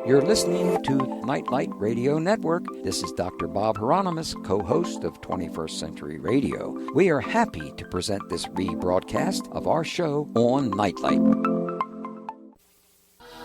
You're listening to Nightlight Radio Network. This is Dr. Bob Hieronymus, co-host of 21st Century Radio. We are happy to present this rebroadcast of our show on Nightlight.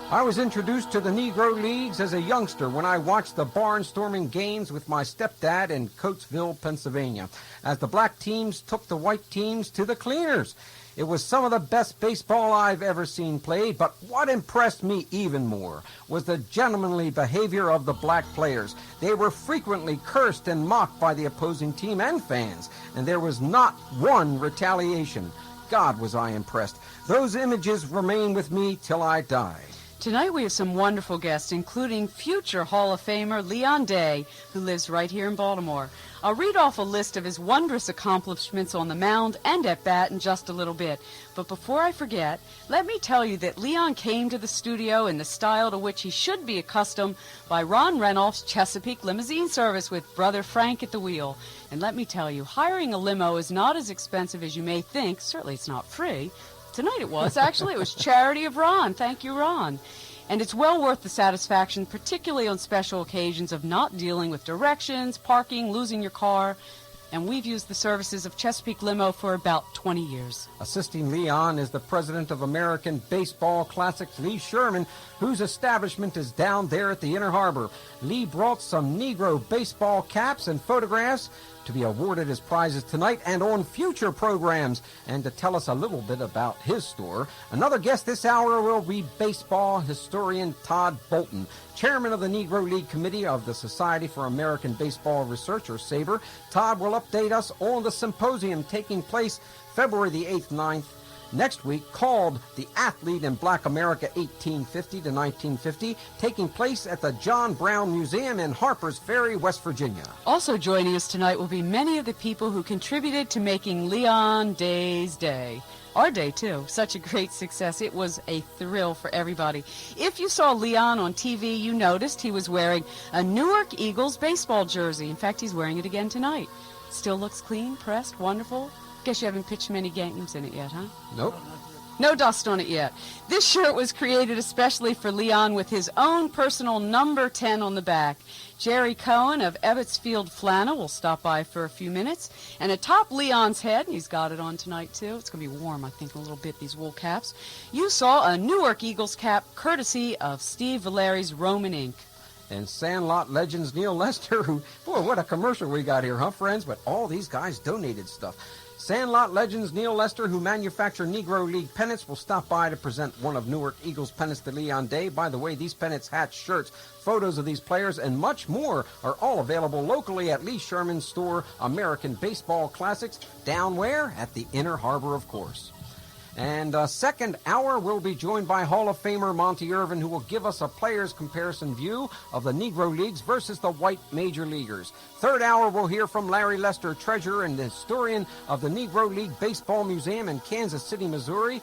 I was introduced to the Negro Leagues as a youngster when I watched the barnstorming games with my stepdad in Coatesville, Pennsylvania, as the black teams took the white teams to the cleaners. It was some of the best baseball I've ever seen played, but what impressed me even more was the gentlemanly behavior of the black players. They were frequently cursed and mocked by the opposing team and fans, and there was not one retaliation. God, was I impressed. Those images remain with me till I die. Tonight we have some wonderful guests, including future Hall of Famer Leon Day, who lives right here in Baltimore. I'll read off a list of his wondrous accomplishments on the mound and at bat in just a little bit. But before I forget, let me tell you that Leon came to the studio in the style to which he should be accustomed by Ron Renoff's Chesapeake limousine service with Brother Frank at the wheel. And let me tell you, hiring a limo is not as expensive as you may think. Certainly it's not free. Tonight it was. Actually, it was charity of Ron. Thank you, Ron. And it's well worth the satisfaction, particularly on special occasions, of not dealing with directions, parking, losing your car. And we've used the services of Chesapeake Limo for about 20 years. Assisting Leon is the president of American Baseball Classics, Lee Sherman, whose establishment is down there at the Inner Harbor. Lee brought some Negro baseball caps and photographs to be awarded as prizes tonight and on future programs. And to tell us a little bit about his store, another guest this hour will be baseball historian Todd Bolton, chairman of the Negro League Committee of the Society for American Baseball Research, or SABR. Todd will update us on the symposium taking place February the 8th, 9th, next week, called The Athlete in Black America 1850 to 1950, taking place at the John Brown Museum in Harpers Ferry, West Virginia. Also joining us tonight will be many of the people who contributed to making Leon Day's Day. Our day, too. Such a great success. It was a thrill for everybody. If you saw Leon on TV, you noticed he was wearing a Newark Eagles baseball jersey. In fact, he's wearing it again tonight. Still looks clean, pressed, wonderful. Guess you haven't pitched many games in it yet, huh? Nope. No dust on it yet. This shirt was created especially for Leon with his own personal number 10 on the back. Jerry Cohen of Ebbetsfield Flannel will stop by for a few minutes. And atop Leon's head, and he's got it on tonight too, it's going to be warm, I think, a little bit, these wool caps, you saw a Newark Eagles cap courtesy of Steve Valeri's Roman ink. And Sandlot Legends Neil Lester, who, boy, what a commercial we got here, huh, friends? But all these guys donated stuff. Sandlot Legends Neil Lester, who manufacture Negro League pennants, will stop by to present one of Newark Eagles pennants to Leon Day. By the way, these pennants, hats, shirts, photos of these players, and much more are all available locally at Lee Sherman's store, American Baseball Classics, down where? At the Inner Harbor, of course. And second hour, we'll be joined by Hall of Famer Monty Irvin, who will give us a player's comparison view of the Negro Leagues versus the white major leaguers. Third hour, we'll hear from Larry Lester, treasurer and historian of the Negro League Baseball Museum in Kansas City, Missouri,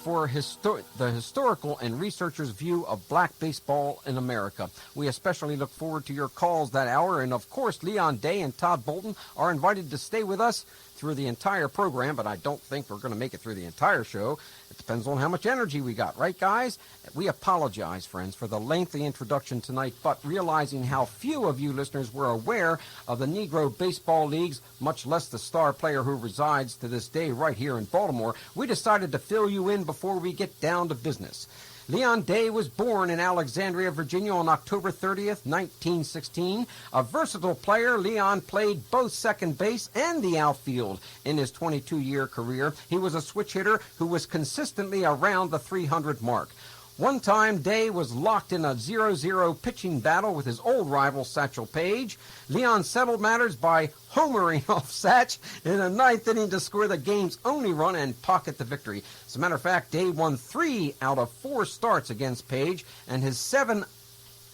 for the historical and researcher's view of black baseball in America. We especially look forward to your calls that hour, and of course, Leon Day and Todd Bolton are invited to stay with us through the entire program, but I don't think we're going to make it through the entire show. It depends on how much energy we got, right, guys? We apologize, friends, for the lengthy introduction tonight, but realizing how few of you listeners were aware of the Negro Baseball Leagues, much less the star player who resides to this day right here in Baltimore, we decided to fill you in before we get down to business. Leon Day was born in Alexandria, Virginia on October 30th, 1916. A versatile player, Leon played both second base and the outfield in his 22-year career. He was a switch hitter who was consistently around the 300 mark. One time, Day was locked in a 0-0 pitching battle with his old rival, Satchel Paige. Leon settled matters by homering off Satch in the ninth inning to score the game's only run and pocket the victory. As a matter of fact, Day won 3 out of 4 starts against Paige, and his 7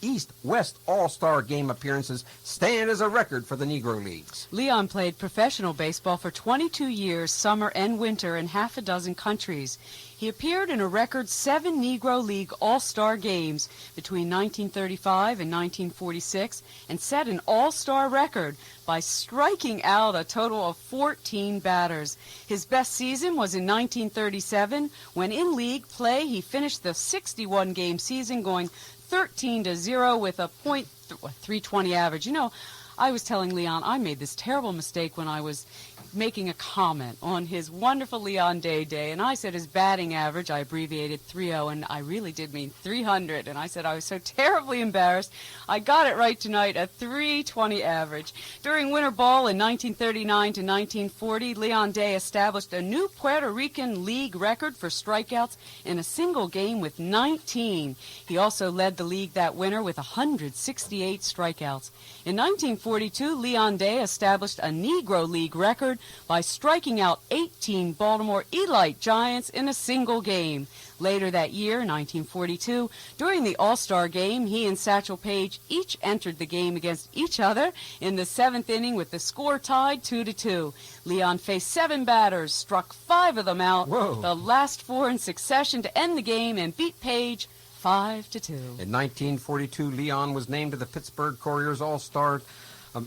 East-West All-Star game appearances stand as a record for the Negro Leagues. Leon played professional baseball for 22 years, summer and winter, in half a dozen countries. He appeared in a record 7 Negro League All-Star games between 1935 and 1946 and set an All-Star record by striking out a total of 14 batters. His best season was in 1937 when in league play he finished the 61-game season going 13-0 with a .320 average. You know, I was telling Leon I made this terrible mistake when I was making a comment on his wonderful Leon Day, and I said his batting average, I abbreviated 3-0, and I really did mean 300, and I said I was so terribly embarrassed. I got it right tonight, a 320 average. During winter ball in 1939 to 1940, Leon Day established a new Puerto Rican league record for strikeouts in a single game with 19. He also led the league that winter with 168 strikeouts. In 1942, Leon Day established a Negro League record by striking out 18 Baltimore Elite Giants in a single game. Later that year, 1942, during the All-Star game, he and Satchel Paige each entered the game against each other in the 7th inning with the score tied 2-2. Leon faced 7 batters, struck 5 of them out, the last 4 in succession to end the game, and beat Paige 5-2. In 1942, Leon was named to the Pittsburgh Courier's All-Star.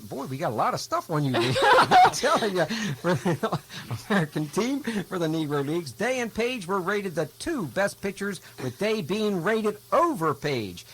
Boy, we got a lot of stuff on you, Lee. I'm telling you, for the American team for the Negro Leagues, Day and Page were rated the 2 best pitchers, with Day being rated over Page.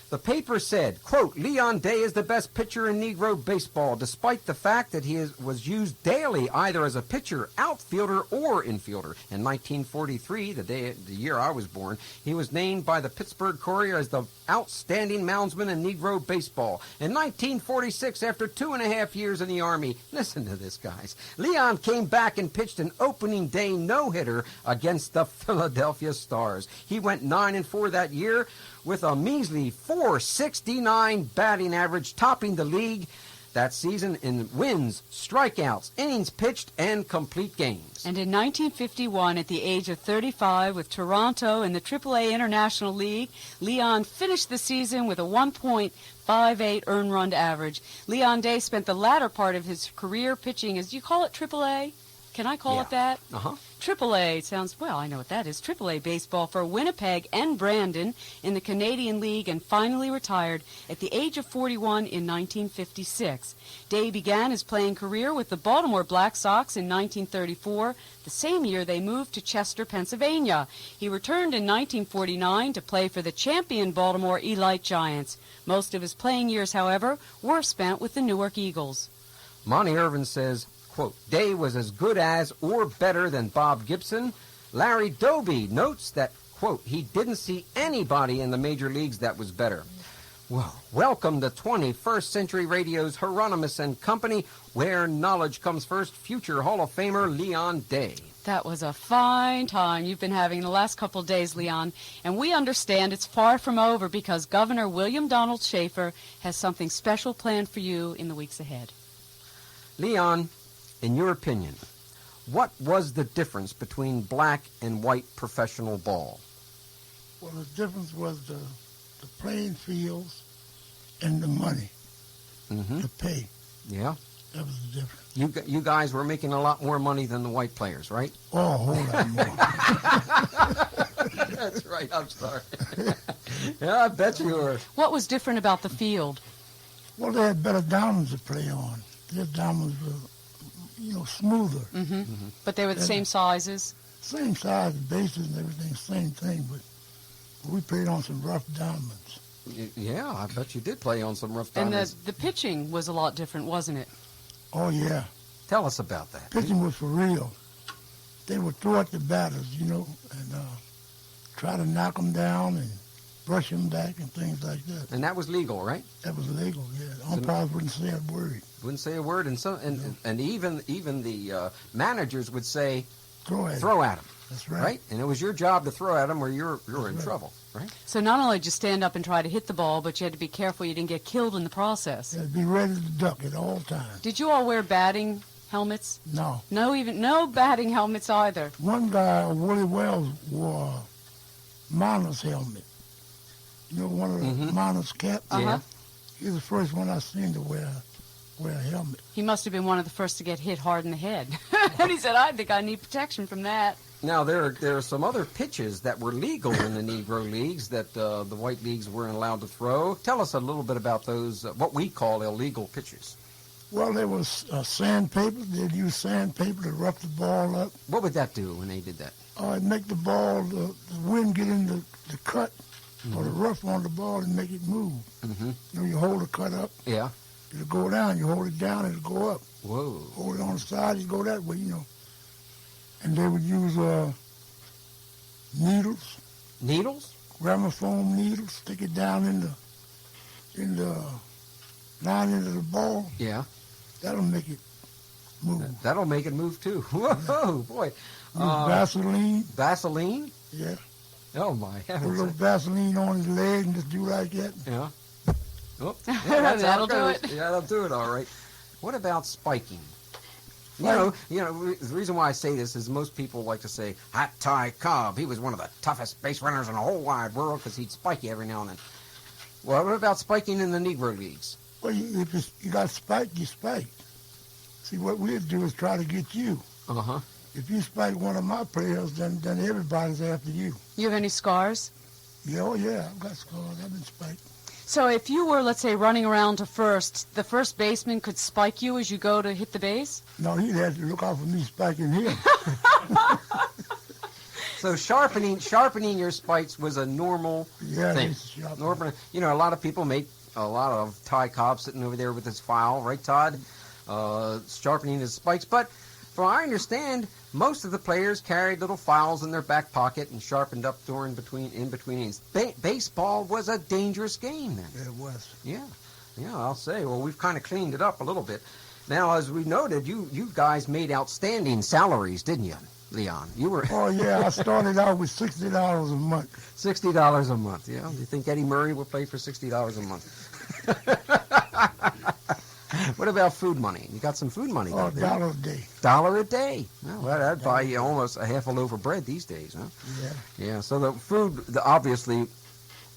The paper said, quote, Leon Day is the best pitcher in Negro baseball, despite the fact that he was used daily either as a pitcher, outfielder, or infielder. In 1943, the year I was born, he was named by the Pittsburgh Courier as the outstanding moundsman in Negro baseball. In 1946, after 2.5 years in the Army, listen to this, guys, Leon came back and pitched an opening day no-hitter against the Philadelphia Stars. He went 9-4 that year, with a measly .469 batting average, topping the league that season in wins, strikeouts, innings pitched, and complete games. And in 1951, at the age of 35, with Toronto in the AAA International League, Leon finished the season with a 1.58 earned run average. Leon Day spent the latter part of his career pitching, as you call it, AAA? Can I call it that? Uh-huh. AAA sounds, well, I know what that is. AAA baseball for Winnipeg and Brandon in the Canadian League, and finally retired at the age of 41 in 1956. Day began his playing career with the Baltimore Black Sox in 1934, the same year they moved to Chester, Pennsylvania. He returned in 1949 to play for the champion Baltimore Elite Giants. Most of his playing years, however, were spent with the Newark Eagles. Monty Irvin says, quote, Day was as good as or better than Bob Gibson. Larry Doby notes that, quote, he didn't see anybody in the major leagues that was better. Well, welcome to 21st Century Radio's Hieronymus and Company, where knowledge comes first. Future Hall of Famer Leon Day. That was a fine time you've been having the last couple of days, Leon. And we understand it's far from over because Governor William Donald Schaefer has something special planned for you in the weeks ahead. Leon, in your opinion, what was the difference between black and white professional ball? Well, the difference was the playing fields and the money, the pay. Yeah. That was the difference. You guys were making a lot more money than the white players, right? Oh, a whole lot more. That's right. I'm sorry. Yeah, I bet you were. What was different about the field? Well, they had better diamonds to play on. Their diamonds were, smoother. But they were the same sizes? Same size, bases and everything, same thing, but we played on some rough diamonds. Yeah, I bet you did play on some rough diamonds. And the pitching was a lot different, wasn't it? Oh, yeah. Tell us about that. Pitching was for real. They would throw at the batters, and try to knock them down and brush them back and things like that. And that was legal, right? That was legal, yeah. Umpires wouldn't say a word. Wouldn't say a word, and even the managers would say, throw at them. That's right. Right? And it was your job to throw at them or you're in trouble, right? So not only did you stand up and try to hit the ball, but you had to be careful you didn't get killed in the process. You had to be ready to duck at all times. Did you all wear batting helmets? No. No batting helmets either. One guy, Willie Wells, wore a miner's helmet. One of the miner's caps? Uh-huh. He was the first one I seen to wear a helmet. He must have been one of the first to get hit hard in the head. And he said, I think I need protection from that. Now, there are some other pitches that were legal in the Negro leagues that the white leagues weren't allowed to throw. Tell us a little bit about those, what we call illegal pitches. Well, there was sandpaper. They'd use sandpaper to rough the ball up. What would that do when they did that? It'd make the ball, the wind get in the cut or the rough on the ball and make it move. Mm-hmm. You know, you hold the cut up. Yeah. It'll go down. You hold it down, it'll go up. Whoa. Hold it on the side, you go that way, you know. And they would use needles. Needles? Gramophone needles. Stick it down in the line into the ball. Yeah. That'll make it move. That'll make it move too. Whoa, boy. Vaseline. Vaseline? Yeah. Oh my Put a heavens. little Vaseline on his leg and just do like that. Yeah. Oh, yeah, That'll do it. Yeah, that'll do it. All right. What about spiking? You know, the reason why I say this is most people like to say, Hot Ty Cobb, he was one of the toughest base runners in the whole wide world because he'd spike you every now and then. Well, what about spiking in the Negro leagues? Well, if you got spiked, you spiked. See, what we'd do is try to get you. Uh-huh. If you spike one of my players, then everybody's after you. You have any scars? Yeah, oh yeah, I've got scars. I've been spiked. So if you were, let's say, running around to first, the first baseman could spike you as you go to hit the base? No, he'd have to look out for me spiking him. So sharpening your spikes was a normal thing. It's sharp. Normal, you know, a lot of people make a lot of Ty Cobb sitting over there with his file, right, Todd? Sharpening his spikes. But from what I understand, most of the players carried little files in their back pocket and sharpened up in between innings. Baseball was a dangerous game then. Yeah, it was. Yeah, I'll say. Well, we've kind of cleaned it up a little bit. Now, as we noted, you guys made outstanding salaries, didn't you, Leon? You were. Oh yeah, I started out with $60 a month. $60 a month. Yeah. You think Eddie Murray will play for $60 a month? What about food money? You got some food money. Oh, $1 a day. $1 a day. Well, that'd buy you almost a half a loaf of bread these days, huh? Yeah. Yeah. So the food, obviously,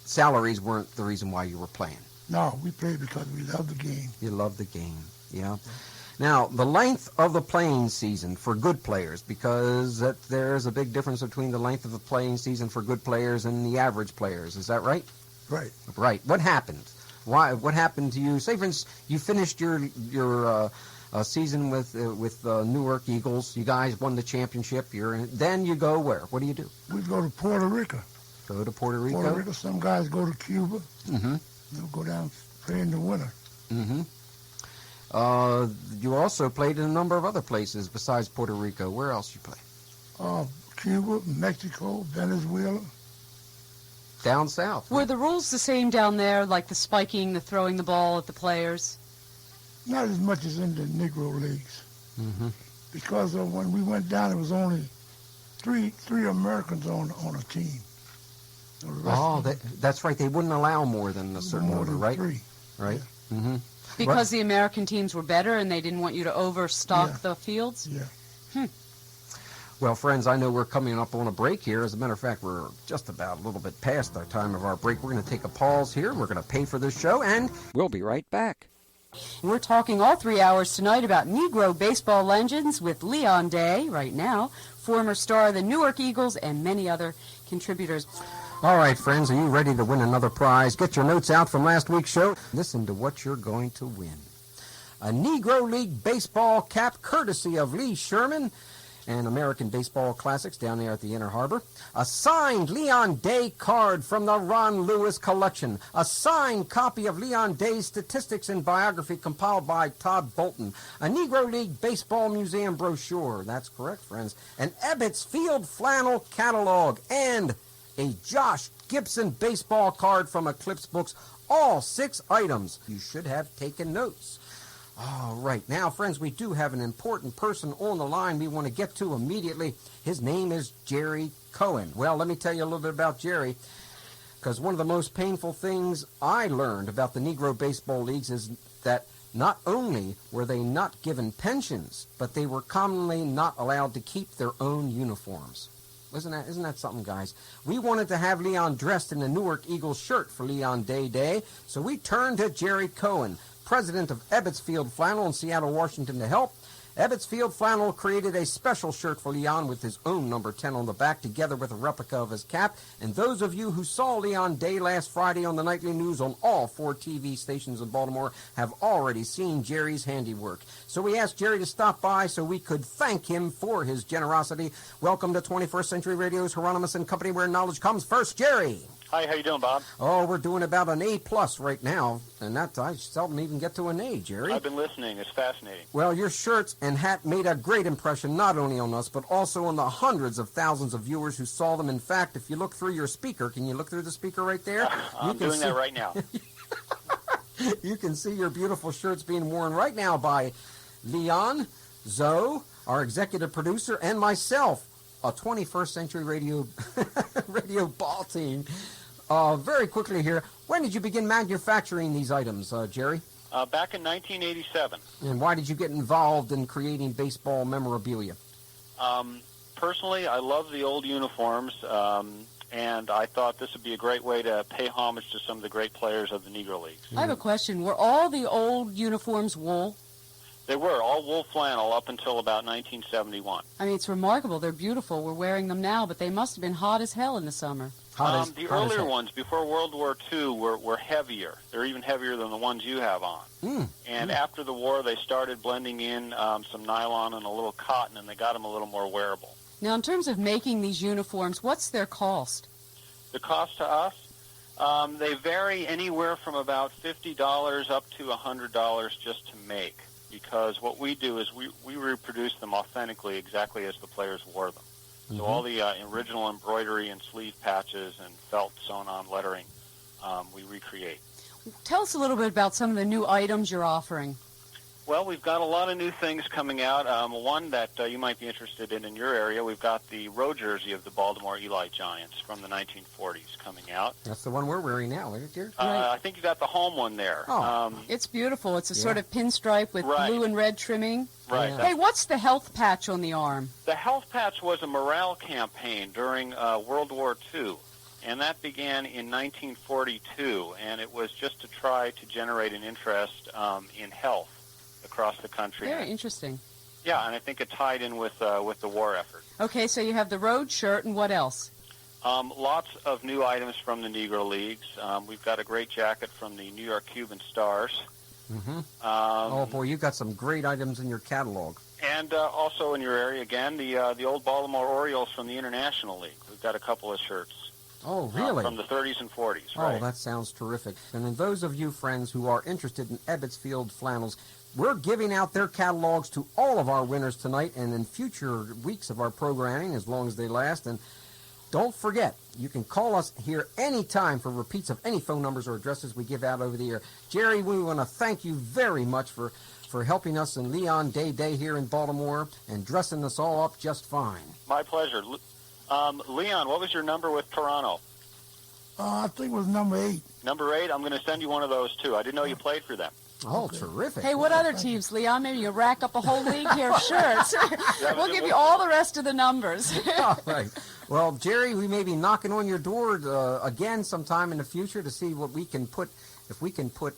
salaries weren't the reason why you were playing. No, we played because we loved the game. You loved the game. Yeah. Now, the length of the playing season for good players, because there's a big difference between the length of the playing season for good players and the average players. Is that right? Right. Right. What happened? Why? What happened to you? Say, for instance, you finished your season with Newark Eagles. You guys won the championship. Then you go where? What do you do? We go to Puerto Rico. Go to Puerto Rico. Puerto Rico. Some guys go to Cuba. Mm-hmm. They'll go down play in the winter. Mm-hmm. You also played in a number of other places besides Puerto Rico. Where else you play? Cuba, Mexico, Venezuela. Down south. Were the rules the same down there, like the spiking, the throwing the ball at the players? Not as much as in the Negro leagues. Mm-hmm. Because when we went down, it was only three Americans on a team. That's right. They wouldn't allow more than a certain more number, than right? 3. Right. Yeah. Mm-hmm. Because the American teams were better and they didn't want you to overstock the fields? Yeah. Well, friends, I know we're coming up on a break here. As a matter of fact, we're just about a little bit past our time of our break. We're going to take a pause here. We're going to pay for this show, and We'll be right back. We're talking all 3 hours tonight about Negro baseball legends with Leon Day, right now, former star of the Newark Eagles, and many other contributors. all right, friends, are you ready to win another prize? Get your notes out from last week's show. Listen to what you're going to win. A Negro League baseball cap courtesy of Lee Sherman and American Baseball Classics down there at the Inner Harbor. A signed Leon Day card from the Ron Lewis collection. A signed copy of Leon Day's statistics and biography compiled by Todd Bolton. A Negro League Baseball Museum brochure. That's correct, friends. An Ebbets Field flannel catalog. And a Josh Gibson baseball card from Eclipse Books. All 6 items. You should have taken notes. All right. Now, friends, we do have an important person on the line we want to get to immediately. His name is Jerry Cohen. Well, let me tell you a little bit about Jerry, because one of the most painful things I learned about the Negro baseball leagues is that not only were they not given pensions, but they were commonly not allowed to keep their own uniforms. Isn't that something, guys? We wanted to have Leon dressed in the Newark Eagles shirt for Leon Day, so we turned to Jerry Cohen, president of Ebbets Field Flannel in Seattle, Washington, to help. Ebbets Field Flannel created a special shirt for Leon with his own number 10 on the back, together with a replica of his cap. And those of you who saw Leon Day last Friday on the nightly news on all 4 TV stations in Baltimore have already seen Jerry's handiwork. So we asked Jerry to stop by so we could thank him for his generosity. Welcome to 21st Century Radio's Hieronymus and Company, where knowledge comes first. Jerry! Hi, how you doing, Bob? Oh, we're doing about an A+ right now, and that I seldom even get to an A, Jerry. I've been listening. It's fascinating. Well, your shirts and hat made a great impression not only on us, but also on the hundreds of thousands of viewers who saw them. In fact, if you look through your speaker, can you look through the speaker right there? I'm doing that right now. You can see your beautiful shirts being worn right now by Leon, Zoe, our executive producer, and myself, a 21st Century Radio radio ball team. Very quickly here, when did you begin manufacturing these items, Jerry? Back in 1987. And why did you get involved in creating baseball memorabilia? Personally, I love the old uniforms, and I thought this would be a great way to pay homage to some of the great players of the Negro Leagues. I have a question. Were all the old uniforms wool? They were all wool flannel up until about 1971. I mean, it's remarkable. They're beautiful. We're wearing them now, but they must have been hot as hell in the summer. The earlier ones, before World War II, were heavier. They're even heavier than the ones you have on. And after the war, they started blending in some nylon and a little cotton, and they got them a little more wearable. Now, in terms of making these uniforms, what's their cost? The cost to us? They vary anywhere from about $50 up to $100 just to make, because what we do is we reproduce them authentically exactly as the players wore them. So all the original embroidery and sleeve patches and felt sewn-on lettering, we recreate. Tell us a little bit about some of the new items you're offering. Well, we've got a lot of new things coming out. One that you might be interested in your area, we've got the road jersey of the Baltimore Eli Giants from the 1940s coming out. That's the one we're wearing now, isn't it, dear? Right. I think you got the home one there. Oh. It's beautiful. It's a sort of pinstripe with blue and red trimming. Right. Yeah. Hey, what's the health patch on the arm? The health patch was a morale campaign during World War II, and that began in 1942, and it was just to try to generate an interest in health across the country. Very interesting. Yeah, and I think it tied in with the war effort. Okay, so you have the road shirt, and what else? Lots of new items from the Negro Leagues. We've got a great jacket from the New York Cuban Stars. Oh, boy, you've got some great items in your catalog. And also in your area, again, the old Baltimore Orioles from the International League. We've got a couple of shirts. Oh, really? From the 30s and 40s, right? Oh, that sounds terrific. And then those of you, friends, who are interested in Ebbets Field flannels, we're giving out their catalogs to all of our winners tonight and in future weeks of our programming, as long as they last. And don't forget, you can call us here anytime for repeats of any phone numbers or addresses we give out over the air. Jerry, we want to thank you very much for helping us in Leon Day here in Baltimore and dressing us all up just fine. My pleasure. Leon, what was your number with Toronto? I think it was number 8. Number 8? I'm going to send you one of those, too. I didn't know you played for them. Oh, terrific. Hey, what other teams, Leon? Maybe you rack up a whole league here of shirts. We'll give you all the rest of the numbers. All right. Well, Jerry, we may be knocking on your door again sometime in the future to see what we can put, if we can put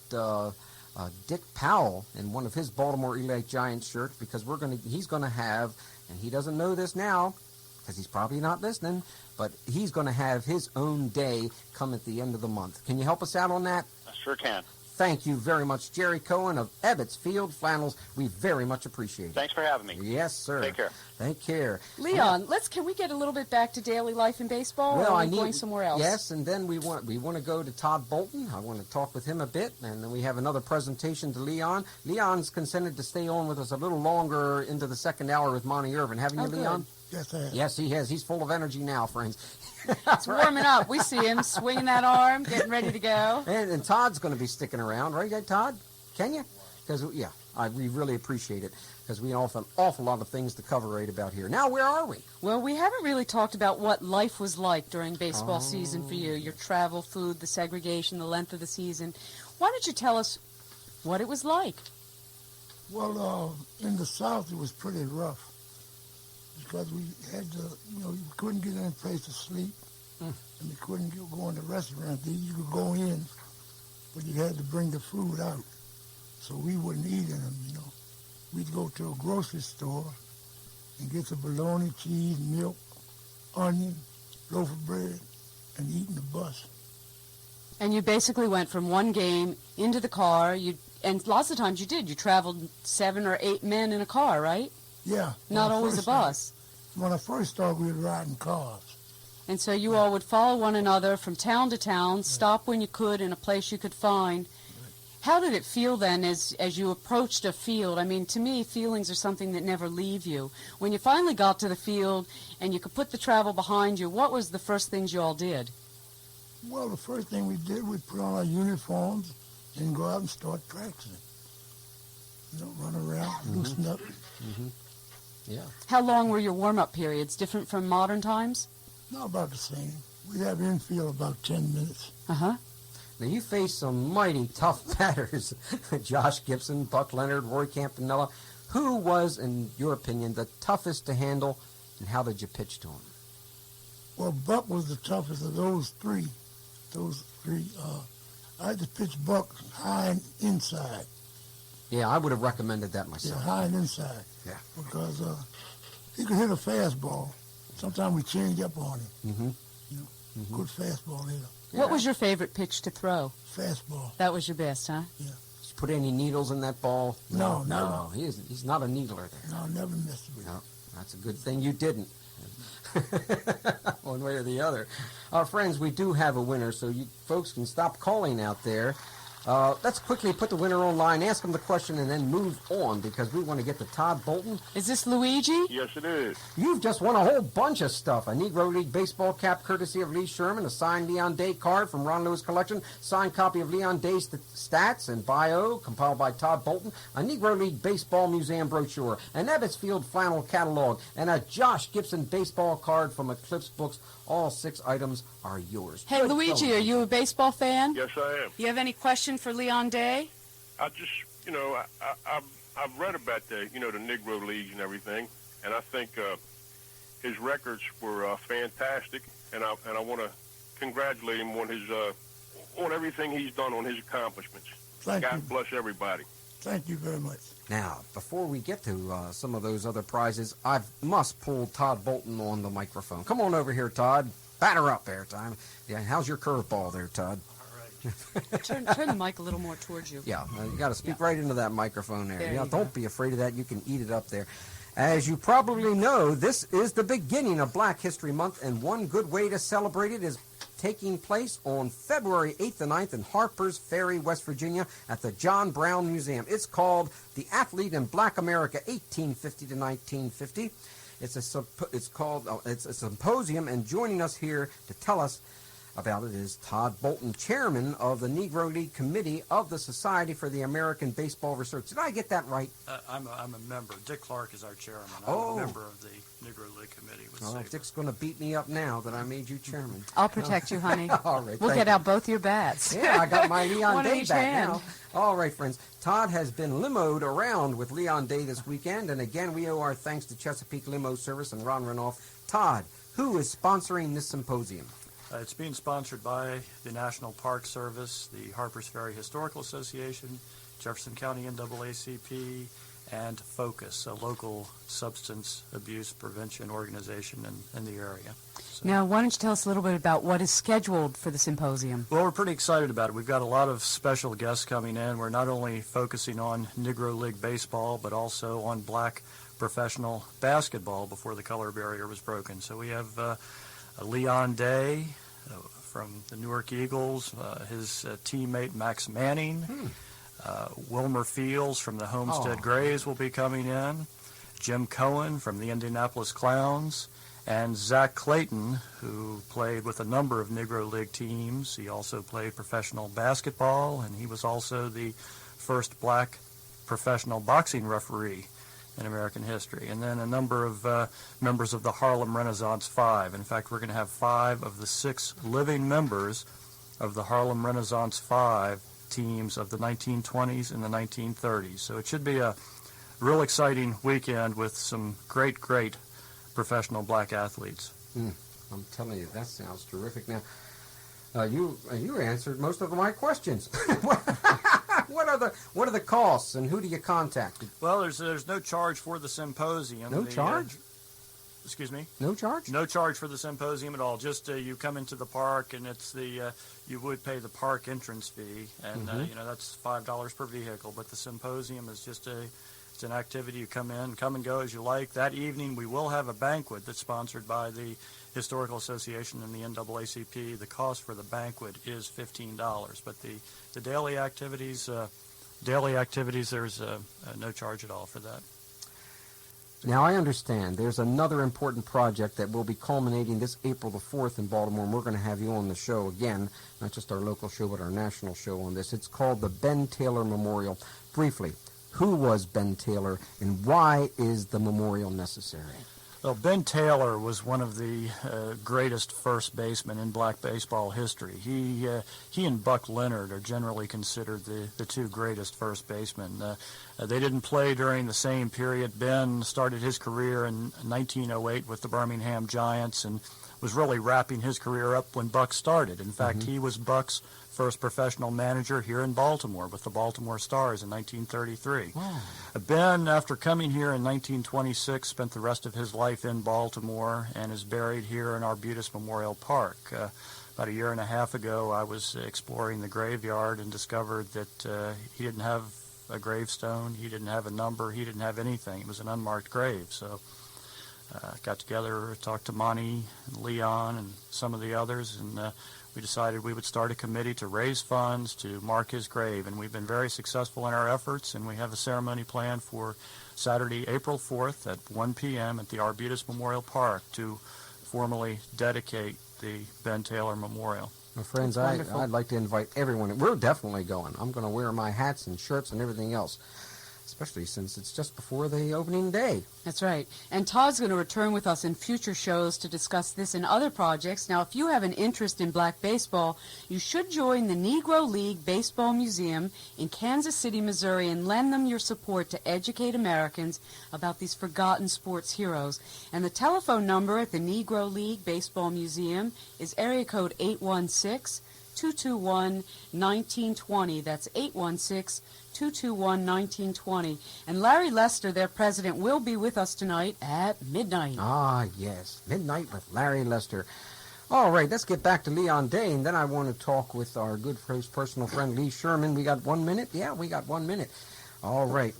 Dick Powell in one of his Baltimore Eli Giants shirts, because he's going to have, and he doesn't know this now, because he's probably not listening, but he's going to have his own day come at the end of the month. Can you help us out on that? I sure can. Thank you very much, Jerry Cohen of Ebbets Field Flannels. We very much appreciate it. Thanks for having me. Yes, sir. Take care. Take care. Leon, can we get a little bit back to daily life in baseball, or are we going somewhere else? Yes, and then we want to go to Todd Bolton. I want to talk with him a bit, and then we have another presentation to Leon. Leon's consented to stay on with us a little longer into the second hour with Monty Irvin. Haven't you, Leon? Yes, I have. Yes, he has. He's full of energy now, friends. It's warming up. We see him swinging that arm, getting ready to go. And Todd's going to be sticking around, right, Todd? Can you? Because, we really appreciate it, because we have an awful lot of things to cover right about here. Now, where are we? Well, we haven't really talked about what life was like during baseball season for you, your travel, food, the segregation, the length of the season. Why don't you tell us what it was like? Well, in the South, it was pretty rough, because we had to, we couldn't get any place to sleep, and we couldn't go in the restaurant. You could go in, but you had to bring the food out, so we wouldn't eat in them, we'd go to a grocery store and get some bologna, cheese, milk, onion, loaf of bread, and eat in the bus. And you basically went from one game into the car, and lots of times you did. You traveled 7 or 8 men in a car, right? Yeah. Not always a bus. When I first started, we were riding cars. And so you all would follow one another from town to town, stop when you could in a place you could find. How did it feel then as you approached a field? I mean, to me, feelings are something that never leave you. When you finally got to the field and you could put the travel behind you, what was the first things you all did? Well, the first thing we did, we put on our uniforms and go out and start practicing. You know, run around, loosen up. Mm-hmm. Yeah. How long were your warm-up periods? Different from modern times? No, about the same. We have infield about 10 minutes. Uh-huh. Now, you faced some mighty tough batters. Josh Gibson, Buck Leonard, Roy Campanella. Who was, in your opinion, the toughest to handle, and how did you pitch to him? Well, Buck was the toughest of those three. I had to pitch Buck high and inside. Yeah, I would have recommended that Yeah, myself. high and inside. Yeah. Because he could hit a fastball. Sometimes we change up on him. Mm-hmm. You know, good fastball hitter. What was your favorite pitch to throw? Fastball. That was your best, huh? Yeah. Did you put any needles in that ball? No, No, he's not a needler there. No, never missed it. No, that's a good thing you didn't. One way or the other. Our friends, we do have a winner, so you folks can stop calling out there. Let's quickly put the winner online, ask him the question, and then move on, because we want to get to Todd Bolton. Is this Luigi? Yes, it is. You've just won a whole bunch of stuff. A Negro League baseball cap courtesy of Lee Sherman, a signed Leon Day card from Ron Lewis Collection, signed copy of Leon Day's stats and bio compiled by Todd Bolton, a Negro League baseball museum brochure, an Ebbetsfield flannel catalog, and a Josh Gibson baseball card from Eclipse Books. All 6 items are yours. Hey, Good Luigi, fellow. are you a baseball fan? Yes, I am. You have any question for Leon Day? I just, I've read about the Negro Leagues and everything, and I think his records were fantastic, and I want to congratulate him on his on everything he's done, on his accomplishments. Thank you. God bless everybody. Thank you very much. Now, before we get to some of those other prizes, I must pull Todd Bolton on the microphone. Come on over here, Todd. Batter up there, time. Yeah, how's your curveball there, Todd? Turn the mic a little more towards you. Yeah, you got to speak right into that microphone there. There Yeah, you don't be afraid of that. You can eat it up there. As you probably know, this is the beginning of Black History Month, and one good way to celebrate it is taking place on February 8th and 9th in Harpers Ferry, West Virginia, at the John Brown Museum. It's called The Athlete in Black America, 1850 to 1950. It's a symposium, and joining us here to tell us about it is Todd Bolton, chairman of the Negro League Committee of the Society for the American Baseball Research. Did I get that right? I'm a member. Dick Clark is our chairman. I'm Oh. a member of the Negro League Committee. With Well, Sabre. Dick's going to beat me up now that I made you chairman. I'll protect you, honey. All right, We'll thank get you. out both your bats. Yeah, I got my Leon One in Day each back hand. now. All right, friends. Todd has been limoed around with Leon Day this weekend, and again, we owe our thanks to Chesapeake Limo Service and Ron Renoff. Todd, who is sponsoring this symposium? It's being sponsored by the National Park Service, the Harpers Ferry Historical Association, Jefferson County NAACP, and Focus, a local substance abuse prevention organization in the area. So, Now, why don't you tell us a little bit about what is scheduled for the symposium? well, we're pretty excited about it. We've got a lot of special guests coming in. We're not only focusing on Negro League baseball, but also on black professional basketball before the color barrier was broken. So we have Leon Day from the Newark Eagles, his teammate Max Manning, Wilmer Fields from the Homestead Grays will be coming in, Jim Cohen from the Indianapolis Clowns, and Zach Clayton, who played with a number of Negro League teams. He also played professional basketball, and he was also the first black professional boxing referee in American history. And then a number of members of the Harlem Renaissance Five. In fact, we're going to have 5 of the 6 living members of the Harlem Renaissance Five teams of the 1920s and the 1930s. So it should be a real exciting weekend with some great professional black athletes. I'm telling you, that sounds terrific. Now, you answered most of my questions. What are the costs, and who do you contact? Well, there's no charge for the symposium. No charge? Excuse me? No charge? No charge for the symposium at all. Just you come into the park, and it's you would pay the park entrance fee, and that's $5 per vehicle. But the symposium is just it's an activity. You come and go as you like. That evening, we will have a banquet that's sponsored by the Historical Association and the NAACP. The cost for the banquet is $15, but the daily activities, there's no charge at all for that. Now, I understand there's another important project that will be culminating this April the 4th in Baltimore, and we're going to have you on the show again, not just our local show, but our national show on this. It's called the Ben Taylor Memorial. Briefly, who was Ben Taylor, and why is the memorial necessary? Well, Ben Taylor was one of the greatest first basemen in black baseball history. He and Buck Leonard are generally considered the two greatest first basemen. They didn't play during the same period. Ben started his career in 1908 with the Birmingham Giants and was really wrapping his career up when Buck started. In fact, he was Buck's first professional manager here in Baltimore with the Baltimore Stars in 1933. Wow. Ben, after coming here in 1926, spent the rest of his life in Baltimore and is buried here in Arbutus Memorial Park. About a year and a half ago, I was exploring the graveyard and discovered that he didn't have a gravestone, he didn't have a number, he didn't have anything. It was an unmarked grave. So got together, talked to Monty, and Leon, and some of the others, and we decided we would start a committee to raise funds to mark his grave, and we've been very successful in our efforts, and we have a ceremony planned for Saturday, April 4th at 1 p.m. at the Arbutus Memorial Park to formally dedicate the Ben Taylor Memorial. Well, friends, I'd like to invite everyone. We're definitely going. I'm going to wear my hats and shirts and everything else, especially since it's just before the opening day. That's right. And Todd's going to return with us in future shows to discuss this and other projects. Now, if you have an interest in black baseball, you should join the Negro League Baseball Museum in Kansas City, Missouri, and lend them your support to educate Americans about these forgotten sports heroes. And the telephone number at the Negro League Baseball Museum is area code 816-221-1920. That's 816-221-1920. And Larry Lester, their president, will be with us tonight at midnight. Ah, yes. Midnight with Larry Lester. All right, let's get back to Leon Day, and then I want to talk with our good personal friend Lee Sherman. We got 1 minute? Yeah, we got 1 minute. All right.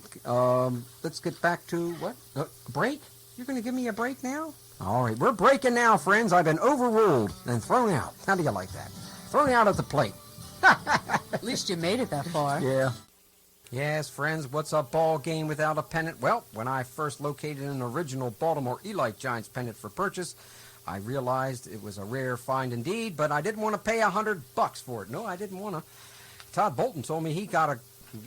Let's get back to what? A break? You're going to give me a break now? All right, we're breaking now, friends. I've been overruled and thrown out. How do you like that? Thrown out at the plate. At least you made it that far. Yeah. Yes, friends, what's a ball game without a pennant? Well, when I first located an original Baltimore Elite Giants pennant for purchase, I realized it was a rare find indeed, but I didn't want to pay $100 for it. No, I didn't want to. Todd Bolton told me he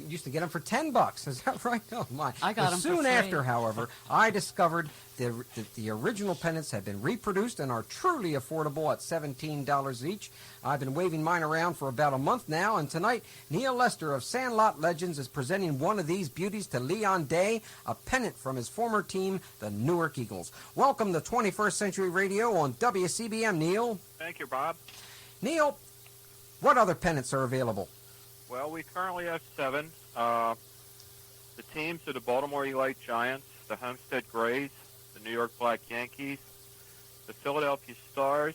used to get them for $10. Is that right? Oh, my. I got them for free. Soon after, however, I discovered that the original pennants had been reproduced and are truly affordable at $17 each. I've been waving mine around for about a month now, and tonight, Neil Lester of Sandlot Legends is presenting one of these beauties to Leon Day, a pennant from his former team, the Newark Eagles. Welcome to 21st Century Radio on WCBM, Neil. Thank you, Bob. Neil, what other pennants are available? Well, we currently have 7. The teams are the Baltimore Elite Giants, the Homestead Grays, the New York Black Yankees, the Philadelphia Stars,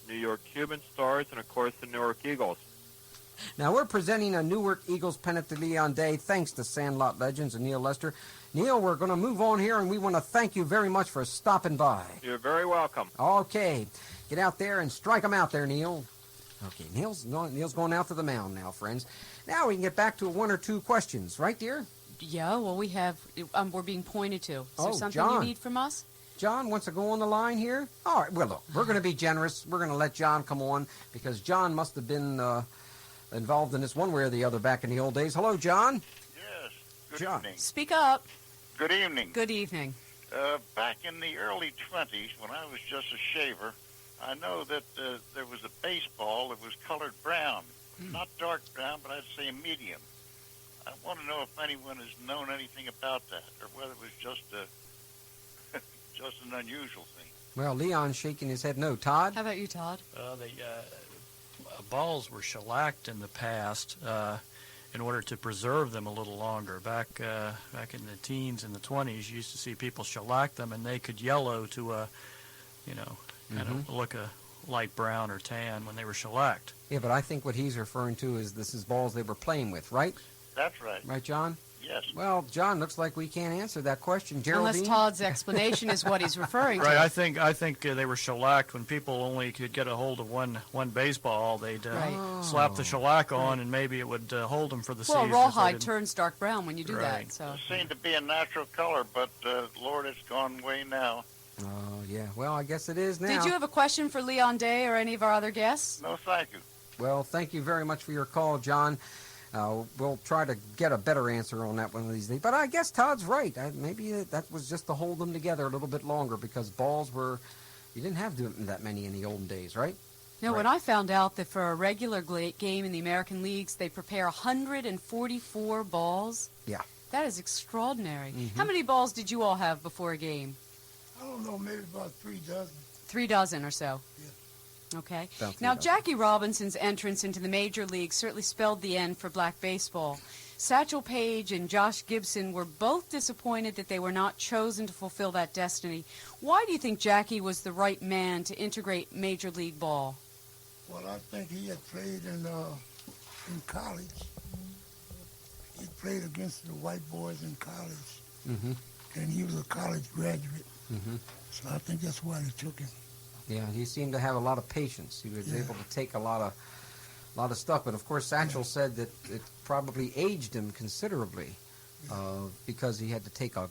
New York Cuban Stars, and, of course, the Newark Eagles. Now, we're presenting a Newark Eagles pennant to Leon Day, thanks to Sandlot Legends and Neil Lester. Neil, we're going to move on here, and we want to thank you very much for stopping by. You're very welcome. Okay. Get out there and strike them out there, Neil. Okay, Neil's going out to the mound now, friends. Now we can get back to 1 or 2 questions. Right, dear? Yeah, well, we're being pointed to. Is there something John. you need from us? John wants to go on the line here? All right, well, look, we're going to be generous. We're going to let John come on because John must have been involved in this one way or the other back in the old days. Hello, John. Yes, good John. evening. Speak up. Good evening. Good evening. Back in the early 20s, when I was just a shaver, I know that there was a baseball that was colored brown. Not dark brown, but I'd say a medium. I want to know if anyone has known anything about that, or whether it was just an unusual thing. Well, Leon's shaking his head no. Todd? How about you, Todd? The balls were shellacked in the past, in order to preserve them a little longer. Back in the teens and the 20s, you used to see people shellac them, and they could yellow to a, kind of look a light brown or tan when they were shellacked. Yeah, but I think what he's referring to is this is balls they were playing with, right? That's right. Right, John? Yes. Well, John, looks like we can't answer that question. Geraldine? Unless Todd's explanation is what he's referring to. Right, I think they were shellacked when people only could get a hold of one baseball. They'd slap the shellac on, and maybe it would hold them for the season. Well, rawhide turns dark brown when you do that. So. It seemed to be a natural color, but Lord, it's gone way now. Oh, yeah. Well, I guess it is now. Did you have a question for Leon Day or any of our other guests? No, thank you. Well, thank you very much for your call, John. We'll try to get a better answer on that one of these days. But I guess Todd's right. Maybe that was just to hold them together a little bit longer, because balls were, you didn't have that many in the olden days, right? No, Right. when I found out that for a regular game in the American leagues, they prepare 144 balls. Yeah. That is extraordinary. Mm-hmm. How many balls did you all have before a game? I don't know, maybe about 3 dozen. 3 dozen or so. Yeah. Okay. About 3 Now, dozen. Jackie Robinson's entrance into the major leagues certainly spelled the end for black baseball. Satchel Paige and Josh Gibson were both disappointed that they were not chosen to fulfill that destiny. Why do you think Jackie was the right man to integrate major league ball? Well, I think he had played in college. He played against the white boys in college, Mm-hmm. and he was a college graduate. Mm-hmm. So I think that's why they took him. Yeah, he seemed to have a lot of patience. He was able to take a lot of stuff. But of course, Satchel said that it probably aged him considerably because he had to take a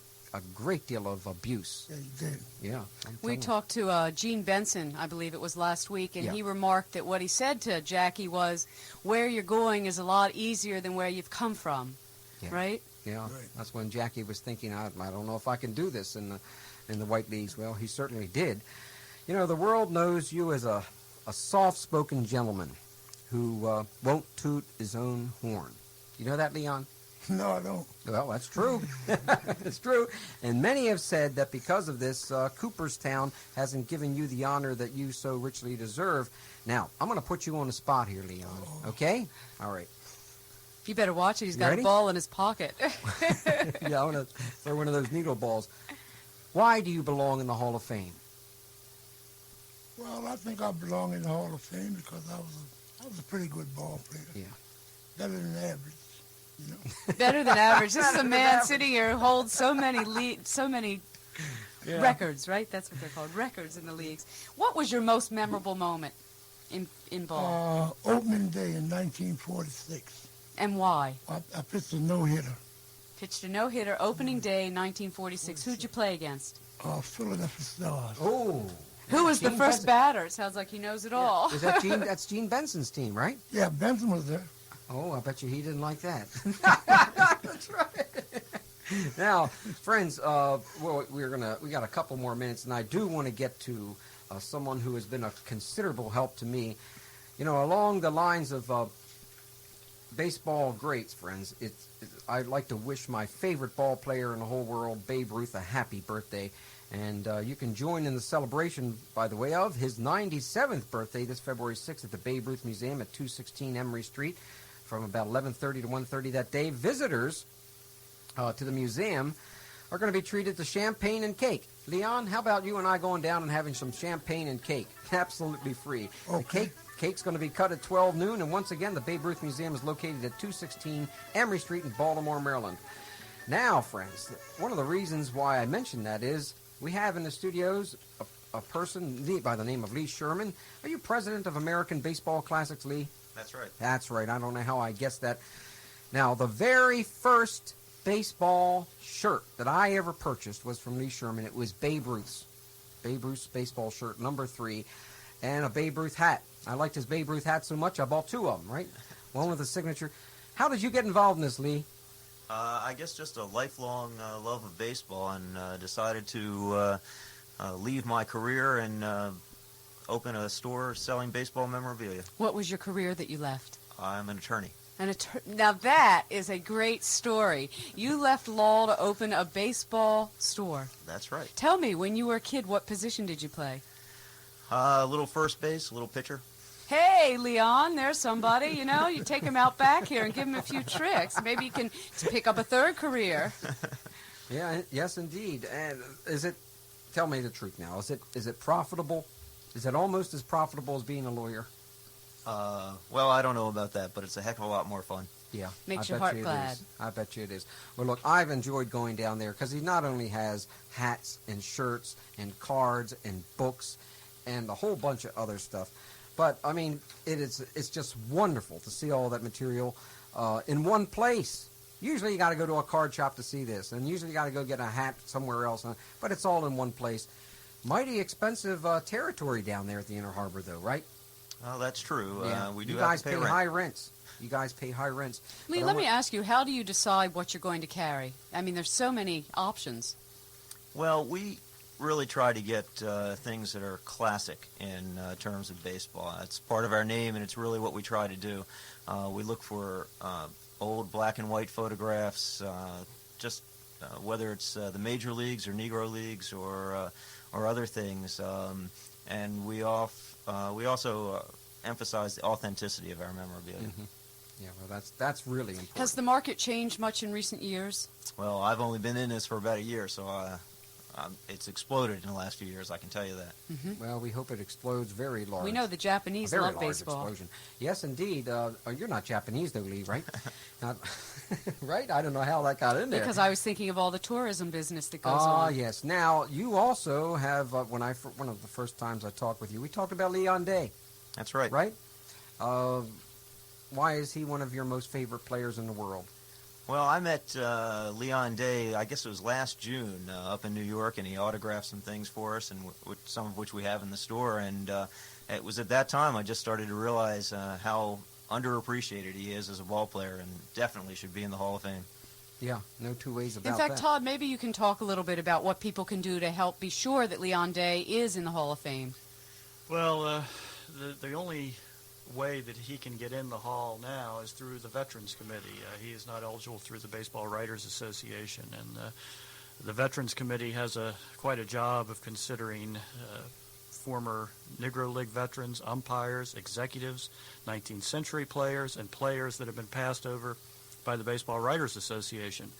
great deal of abuse. Yeah, he did. Yeah. We talked to Gene Benson, I believe it was last week, and Yeah. he remarked that what he said to Jackie was, where you're going is a lot easier than where you've come from, Yeah. right? Yeah, Right. that's when Jackie was thinking, I don't know if I can do this in the white leagues. Well, he certainly did. You know, the world knows you as a soft-spoken gentleman who won't toot his own horn. You know that, Leon? No, I don't. Well, that's true. It's true. And many have said that because of this, Cooperstown hasn't given you the honor that you so richly deserve. Now, I'm going to put you on the spot here, Leon. Okay? All right. You better watch it. He's You got ready? a ball in his pocket. Yeah, I want to throw one of those needle balls. Why do you belong in the Hall of Fame? Well, I think I belong in the Hall of Fame because I was a pretty good ball player. Yeah. Better than average, you know. Better than average. This is a man sitting here who holds so many records, right? That's what they're called, records in the leagues. What was your most memorable moment in ball, Opening day in 1946. and why? I pitched a no-hitter. Pitched a no-hitter, opening day, 1946. Who'd you play against? Philadelphia Stars. Oh. Who was the Gene first Benson. batter? It sounds like he knows it all. Is that Gene? That's Gene Benson's team, right? Yeah, Benson was there. Oh, I bet you he didn't like that. That's right. Now, friends, well, we got a couple more minutes, and I do want to get to someone who has been a considerable help to me. You know, along the lines of baseball greats, friends. I'd like to wish my favorite ball player in the whole world, Babe Ruth, a happy birthday. And you can join in the celebration, by the way, of his 97th birthday this February 6th at the Babe Ruth Museum at 216 Emory Street from about 11:30 to 1:30 that day. Visitors to the museum are going to be treated to champagne and cake. Leon, how about you and I going down and having some champagne and cake? Absolutely free. Okay. The cake's going to be cut at 12 noon, and once again, the Babe Ruth Museum is located at 216 Emory Street in Baltimore, Maryland. Now, friends, one of the reasons why I mentioned that is we have in the studios a person by the name of Lee Sherman. Are you president of American Baseball Classics, Lee? That's right. That's right. I don't know how I guessed that. Now, the very first baseball shirt that I ever purchased was from Lee Sherman. It was Babe Ruth's baseball shirt, number 3, and a Babe Ruth hat. I liked his Babe Ruth hat so much, I bought 2 of them, right? One with a signature. How did you get involved in this, Lee? I guess just a lifelong love of baseball, and decided to leave my career and open a store selling baseball memorabilia. What was your career that you left? I'm an attorney. Now that is a great story. You left law to open a baseball store. That's right. Tell me, when you were a kid, what position did you play? A little first base, a little pitcher. Hey, Leon, there's somebody, you take him out back here and give him a few tricks. Maybe you can pick up a third career. Yeah, yes, indeed. And tell me the truth now, is it profitable? Is it almost as profitable as being a lawyer? Well, I don't know about that, but it's a heck of a lot more fun. Yeah. Makes your heart glad. I bet you it is. Well, look, I've enjoyed going down there because he not only has hats and shirts and cards and books and a whole bunch of other stuff, but, I mean, it's just wonderful to see all that material in one place. Usually you got to go to a card shop to see this, and usually you got to go get a hat somewhere else, but it's all in one place. Mighty expensive territory down there at the Inner Harbor, though, right? Well, that's true. Yeah. We do you have guys to pay pay rent. high rents. You guys pay high rents. Lee, let me ask you, how do you decide what you're going to carry? I mean, there's so many options. Well, we really try to get things that are classic in terms of baseball. It's part of our name, and it's really what we try to do. We look for old black and white photographs, just whether it's the major leagues or Negro leagues or other things, and we also emphasize the authenticity of our memorabilia. Mm-hmm. Yeah, well, that's really important. Has the market changed much in recent years? Well, I've only been in this for about a year, so it's exploded in the last few years, I can tell you that. Mm-hmm. Well, we hope it explodes very large. We know the Japanese a very love large baseball. Explosion. Yes, indeed. You're not Japanese, though, Lee, right? Not, right? I don't know how that got in there. Because I was thinking of all the tourism business that goes Ah, on. yes. Now, you also have, one of the first times I talked with you, we talked about Leon Day. That's right. Right? Why is he one of your most favorite players in the world? Well, I met Leon Day, I guess it was last June, up in New York, and he autographed some things for us, and some of which we have in the store. And it was at that time I just started to realize how underappreciated he is as a ball player, and definitely should be in the Hall of Fame. Yeah, no two ways about that. In fact, Todd, maybe you can talk a little bit about what people can do to help be sure that Leon Day is in the Hall of Fame. Well, the only way that he can get in the hall now is through the Veterans Committee. He is not eligible through the Baseball Writers Association, and the Veterans Committee has quite a job of considering former Negro League veterans, umpires, executives, 19th century players, and players that have been passed over by the Baseball Writers Association.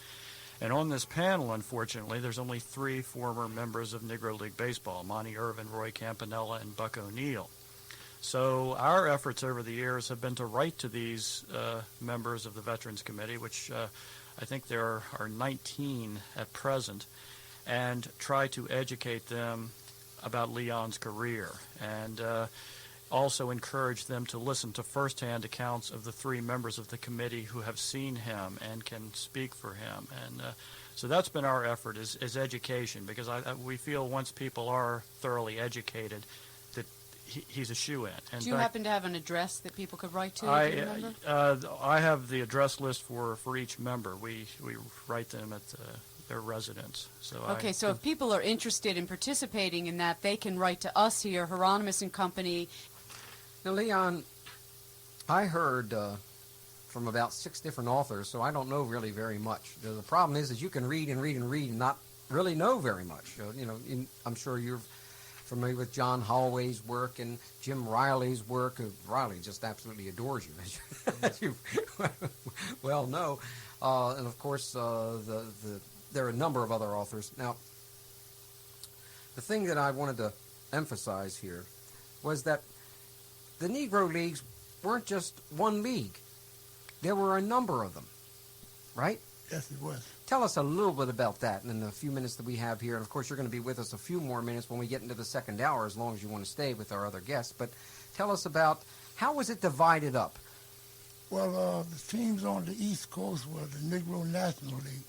And on this panel, unfortunately, there's only 3 former members of Negro League Baseball: Monty Irvin, Roy Campanella, and Buck O'Neill. So our efforts over the years have been to write to these members of the Veterans Committee, which I think there are 19 at present, and try to educate them about Leon's career, and also encourage them to listen to firsthand accounts of the 3 members of the committee who have seen him and can speak for him. And so that's been our effort, is education, because we feel once people are thoroughly educated, he's a shoo-in. Do you happen to have an address that people could write to? I have the address list for each member. We write them at their residence. So okay, so if people are interested in participating in that, they can write to us here, Hieronymus and Company. Now, Leon, I heard from about 6 different authors, so I don't know really very much. The problem is you can read and read and read and not really know very much. I'm sure you're familiar with John Holloway's work and Jim Riley's work. Riley just absolutely adores you, as you well know. And, of course, there are a number of other authors. Now, the thing that I wanted to emphasize here was that the Negro Leagues weren't just one league. There were a number of them, right? Yes, it was. Tell us a little bit about that in the few minutes that we have here. And, of course, you're going to be with us a few more minutes when we get into the second hour, as long as you want to stay with our other guests. But tell us about, how was it divided up? Well, the teams on the East Coast were the Negro National League.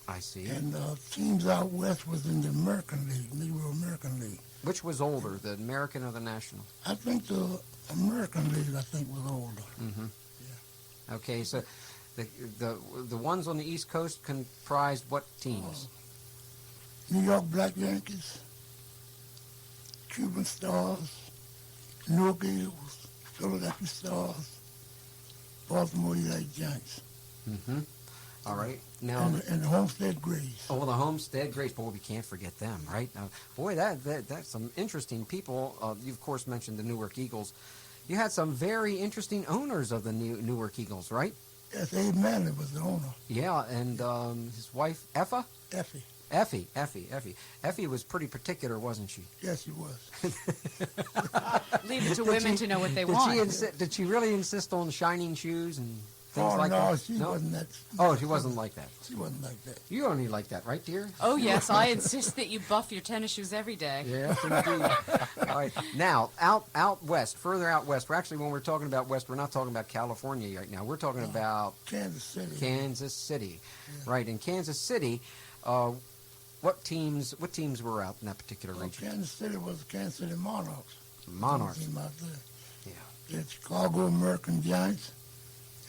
I see. And teams out west was in the American League, Negro American League. Which was older, the American or the National? I think the American League, was older. Mm-hmm. Yeah. Okay, so the ones on the East Coast comprised what teams? New York Black Yankees, Cuban Stars, Newark Eagles, Philadelphia Stars, Baltimore United Giants. Mm-hmm. All right. Now, and the Homestead Grays. Oh, the Homestead Grays. Boy, we can't forget them, right? Boy, that's some interesting people. You, of course, mentioned the Newark Eagles. you had some very interesting owners of the Newark Eagles, right? Yes, Abe Manley was the owner. Yeah, and his wife, Effie. Effie was pretty particular, wasn't she? Yes, she was. Leave it to women to know what they want. Did she really insist on shining shoes and things like no, that? She wasn't that. She wasn't like that. She wasn't like that. You only like that, right, dear? Oh, yes. I insist that you buff your tennis shoes every day. Yes, indeed. All right. Now, out west, further out west. When we're talking about west, we're not talking about California right now. We're talking about Kansas City. Yeah. Right. In Kansas City, what teams were out in that particular region? Kansas City was the Kansas City Monarchs. Team out there. Yeah. They had Chicago American Giants.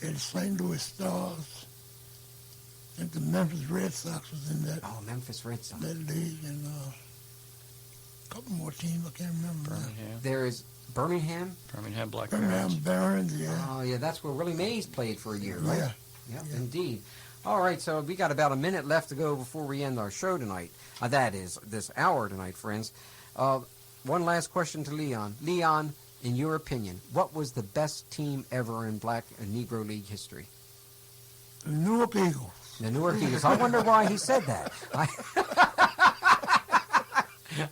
They had St. Louis Stars. I think the Memphis Red Sox was in that. Oh, Memphis Red Sox. That league, and a couple more teams. I can't remember. Birmingham. There is Birmingham. Birmingham Black Birmingham Barons, yeah. Oh, yeah, that's where Willie Mays played for a year, right? Yeah. Yeah, indeed. All right, so we got about a minute left to go before we end our show tonight. That is, this hour tonight, friends. One last question to Leon. Leon, in your opinion, what was the best team ever in Black and Negro League history? The Newark Eagles. The Newark Eagles. I wonder why he said that.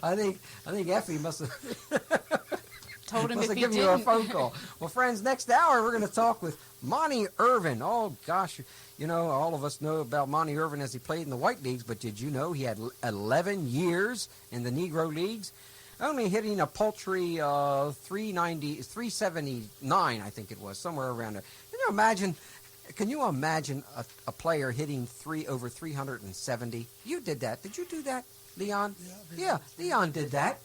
I think Effie must have told him must if have he given you a didn't. phone call. Well, friends, next hour we're going to talk with Monty Irvin. Oh gosh, you know, all of us know about Monty Irvin as he played in the White Leagues, but did you know he had 11 years in the Negro Leagues? Only hitting a paltry 379, I think it was, somewhere around there. Can you imagine a player hitting over 370? You did that. Did you do that, Leon? Yeah, Leon did that.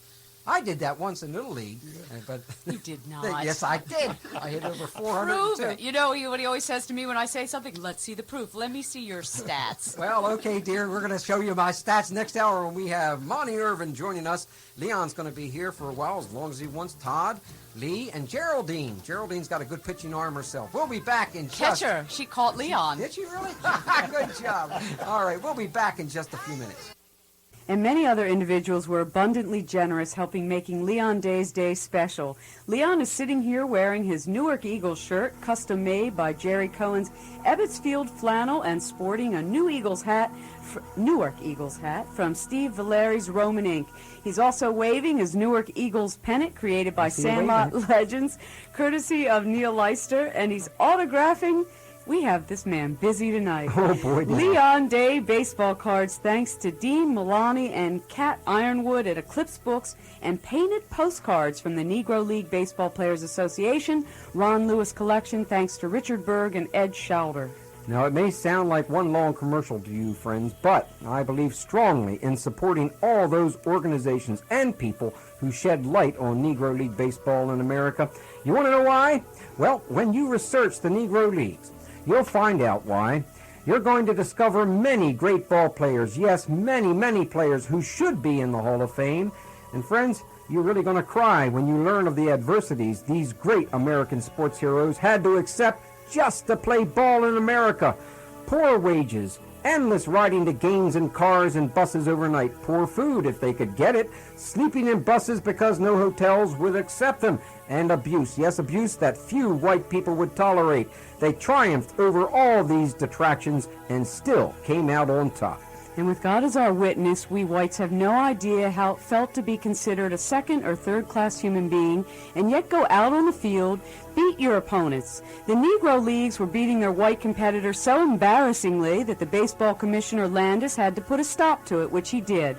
I did that once in Little League. Yeah. But You did not. Yes, I did. I hit over 400. Prove it. You know what he always says to me when I say something? Let's see the proof. Let me see your stats. Well, okay, dear. We're going to show you my stats next hour when we have Monty Irvin joining us. Leon's going to be here for a while, as long as he wants. Todd, Lee, and Geraldine. Geraldine's got a good pitching arm herself. We'll be back in just... Catcher. She caught Leon. Did she really? Good job. All right, we'll be back in just a few minutes. And many other individuals were abundantly generous, helping making Leon Day's Day special. Leon is sitting here wearing his Newark Eagles shirt, custom made by Jerry Cohen's Ebbetsfield flannel, and sporting a Newark Eagles hat from Steve Valeri's Roman ink. He's also waving his Newark Eagles pennant created by Sandlot Legends, courtesy of Neil Leister, and he's autographing. We have this man busy tonight. Oh, boy. Leon Day baseball cards, thanks to Dean Milani and Kat Ironwood at Eclipse Books, and painted postcards from the Negro League Baseball Players Association, Ron Lewis Collection, thanks to Richard Berg and Ed Schauder. Now, it may sound like one long commercial to you, friends, but I believe strongly in supporting all those organizations and people who shed light on Negro League baseball in America. You want to know why? Well, when you research the Negro Leagues, you'll find out why. You're going to discover many great ball players. Yes, many, many players who should be in the Hall of Fame. And friends, you're really going to cry when you learn of the adversities these great American sports heroes had to accept just to play ball in America. Poor wages, endless riding to games in cars and buses overnight, poor food if they could get it, sleeping in buses because no hotels would accept them, and abuse, yes, abuse that few white people would tolerate. They triumphed over all these detractions and still came out on top. And with God as our witness, we whites have no idea how it felt to be considered a second or third class human being and yet go out on the field, beat your opponents. The Negro Leagues were beating their white competitors so embarrassingly that the baseball commissioner Landis had to put a stop to it, which he did.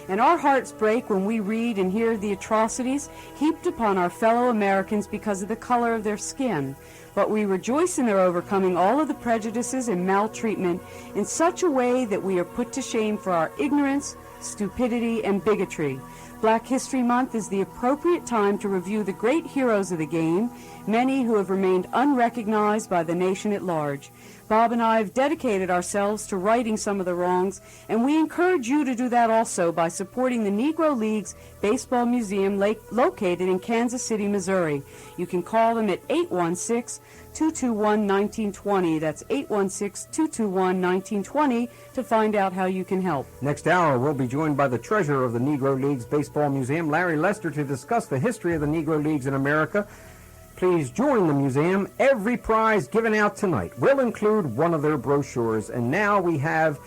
And our hearts break when we read and hear the atrocities heaped upon our fellow Americans because of the color of their skin. But we rejoice in their overcoming all of the prejudices and maltreatment in such a way that we are put to shame for our ignorance, stupidity, and bigotry. Black History Month is the appropriate time to review the great heroes of the game, many who have remained unrecognized by the nation at large. Bob and I have dedicated ourselves to righting some of the wrongs, and we encourage you to do that also by supporting the Negro League's Baseball Museum located in Kansas City, Missouri. You can call them at 816-221-1920. That's 816-221-1920 to find out how you can help. Next hour, we'll be joined by the treasurer of the Negro League's Baseball Museum, Larry Lester, to discuss the history of the Negro Leagues in America. please join the museum. Every prize given out tonight will include one of their brochures. And now we have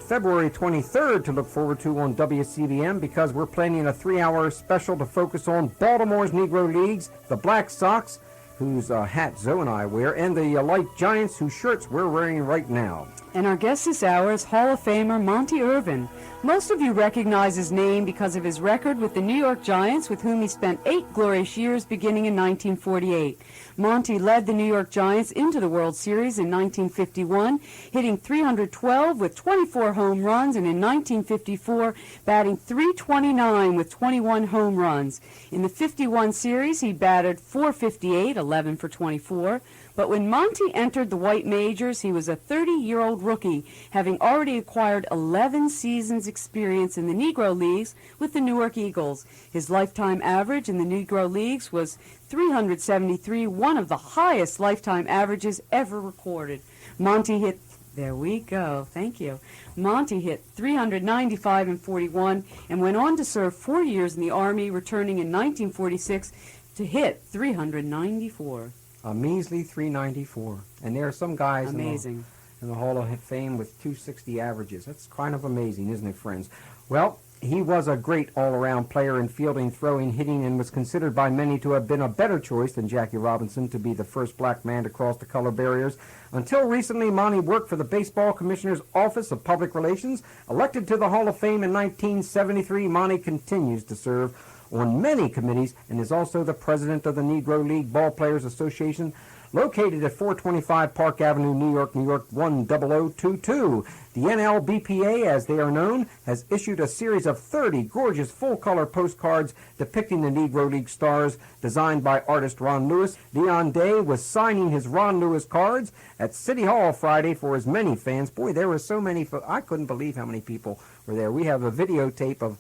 February 23rd to look forward to on WCBM, because we're planning a 3-hour special to focus on Baltimore's Negro Leagues, the Black Sox, whose hat Zoe and I wear, and the Light Giants, whose shirts we're wearing right now. And our guest this hour is Hall of Famer Monty Irvin. Most of you recognize his name because of his record with the New York Giants, with whom he spent 8 glorious years beginning in 1948. Monty led the New York Giants into the World Series in 1951, hitting .312 with 24 home runs, and in 1954 batting .329 with 21 home runs. In the 51 series, he batted .458, 11 for 24. But when Monty entered the white majors, he was a 30-year-old rookie, having already acquired 11 seasons' experience in the Negro Leagues with the Newark Eagles. His lifetime average in the Negro Leagues was .373, one of the highest lifetime averages ever recorded. Monty hit, there we go, thank you. Monty hit .395 in 41 and went on to serve 4 years in the Army, returning in 1946 to hit .394. A measly .394. And there are some guys amazing in the Hall of Fame with .260 averages. That's kind of amazing, isn't it, friends? Well, he was a great all-around player in fielding, throwing, hitting, and was considered by many to have been a better choice than Jackie Robinson to be the first black man to cross the color barriers. Until recently, Monty worked for the Baseball Commissioner's Office of Public Relations. Elected to the Hall of Fame in 1973, Monty continues to serve on many committees and is also the president of the Negro League Ball Players Association, located at 425 Park Avenue, New York, 10022. The NLBPA, as they are known, has issued a series of 30 gorgeous full-color postcards depicting the Negro League stars, designed by artist Ron Lewis. Leon Day was signing his Ron Lewis cards at City Hall Friday for his many fans. Boy, there were so many. I couldn't believe how many people were there. We have a videotape of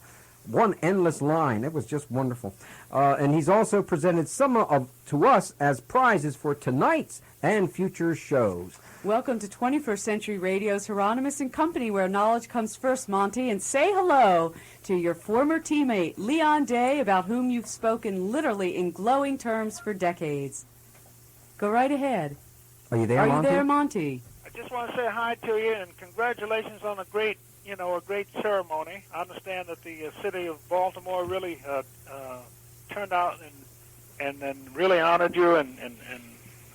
one endless line. It was just wonderful. And he's also presented some to us as prizes for tonight's and future shows. Welcome to 21st Century Radio's Hieronymus and Company, where knowledge comes first, Monty. And say hello to your former teammate, Leon Day, about whom you've spoken literally in glowing terms for decades. Go right ahead. Are you there, Monty? Are you there, Monty? I just want to say hi to you and congratulations on a great ceremony. I understand that the city of Baltimore really turned out and really honored you, and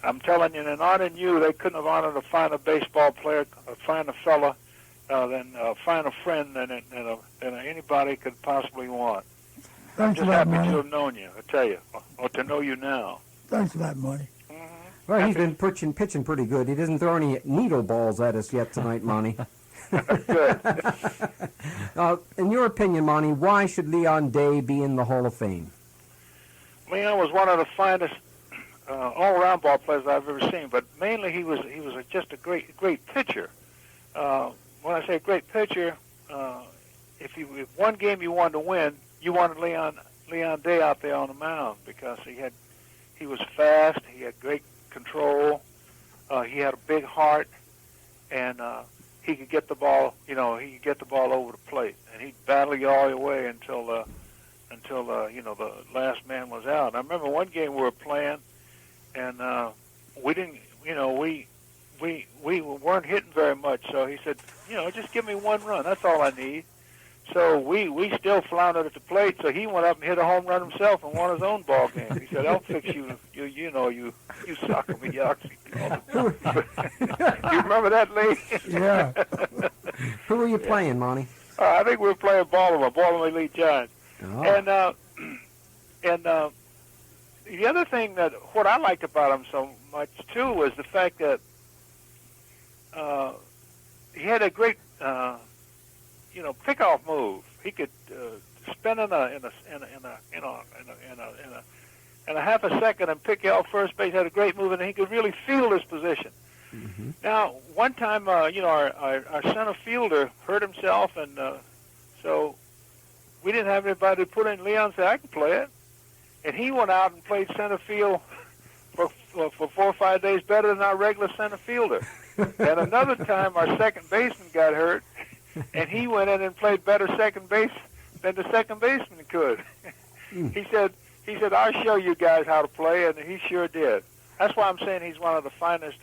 I'm telling you, in honoring you, they couldn't have honored a finer baseball player, a finer fella, a finer friend than anybody could possibly want. Thanks I'm just for that, happy Monty. to have known you, I tell you, or to know you now. Thanks for that, Monty. Well, he's been pitching pretty good. He doesn't throw any needle balls at us yet tonight, Monty. Good. In your opinion, Monty, why should Leon Day be in the Hall of Fame? Leon was one of the finest all-around ball players I've ever seen, but mainly he was just a great pitcher. When I say great pitcher, if one game you wanted to win, you wanted Leon Day out there on the mound, because he was fast, he had great control, he had a big heart, and he could get the ball, over the plate, and he'd battle you all the way until the last man was out. And I remember one game we were playing, and we didn't, we weren't hitting very much. So he said, just give me one run. That's all I need. So we still floundered at the plate. So he went up and hit a home run himself and won his own ball game. He said, "I'll fix you. You sucker me, Yoxie." You remember that, Lee? Yeah. Who were you playing, Monty? I think we were playing Baltimore Elite Giants. Oh. And the other thing what I liked about him so much too was the fact that he had a great pickoff move. He could spin in a half a second and pick you off first base. Had a great move, and he could really field his position. Mm-hmm. Now, one time, our center fielder hurt himself, and so we didn't have anybody to put in. Leon said, "I can play it," and he went out and played center field for 4 or 5 days better than our regular center fielder. And another time, our second baseman got hurt, and he went in and played better second base than the second baseman could. He said he said, "I'll show you guys how to play," and he sure did. That's why I'm saying he's one of the finest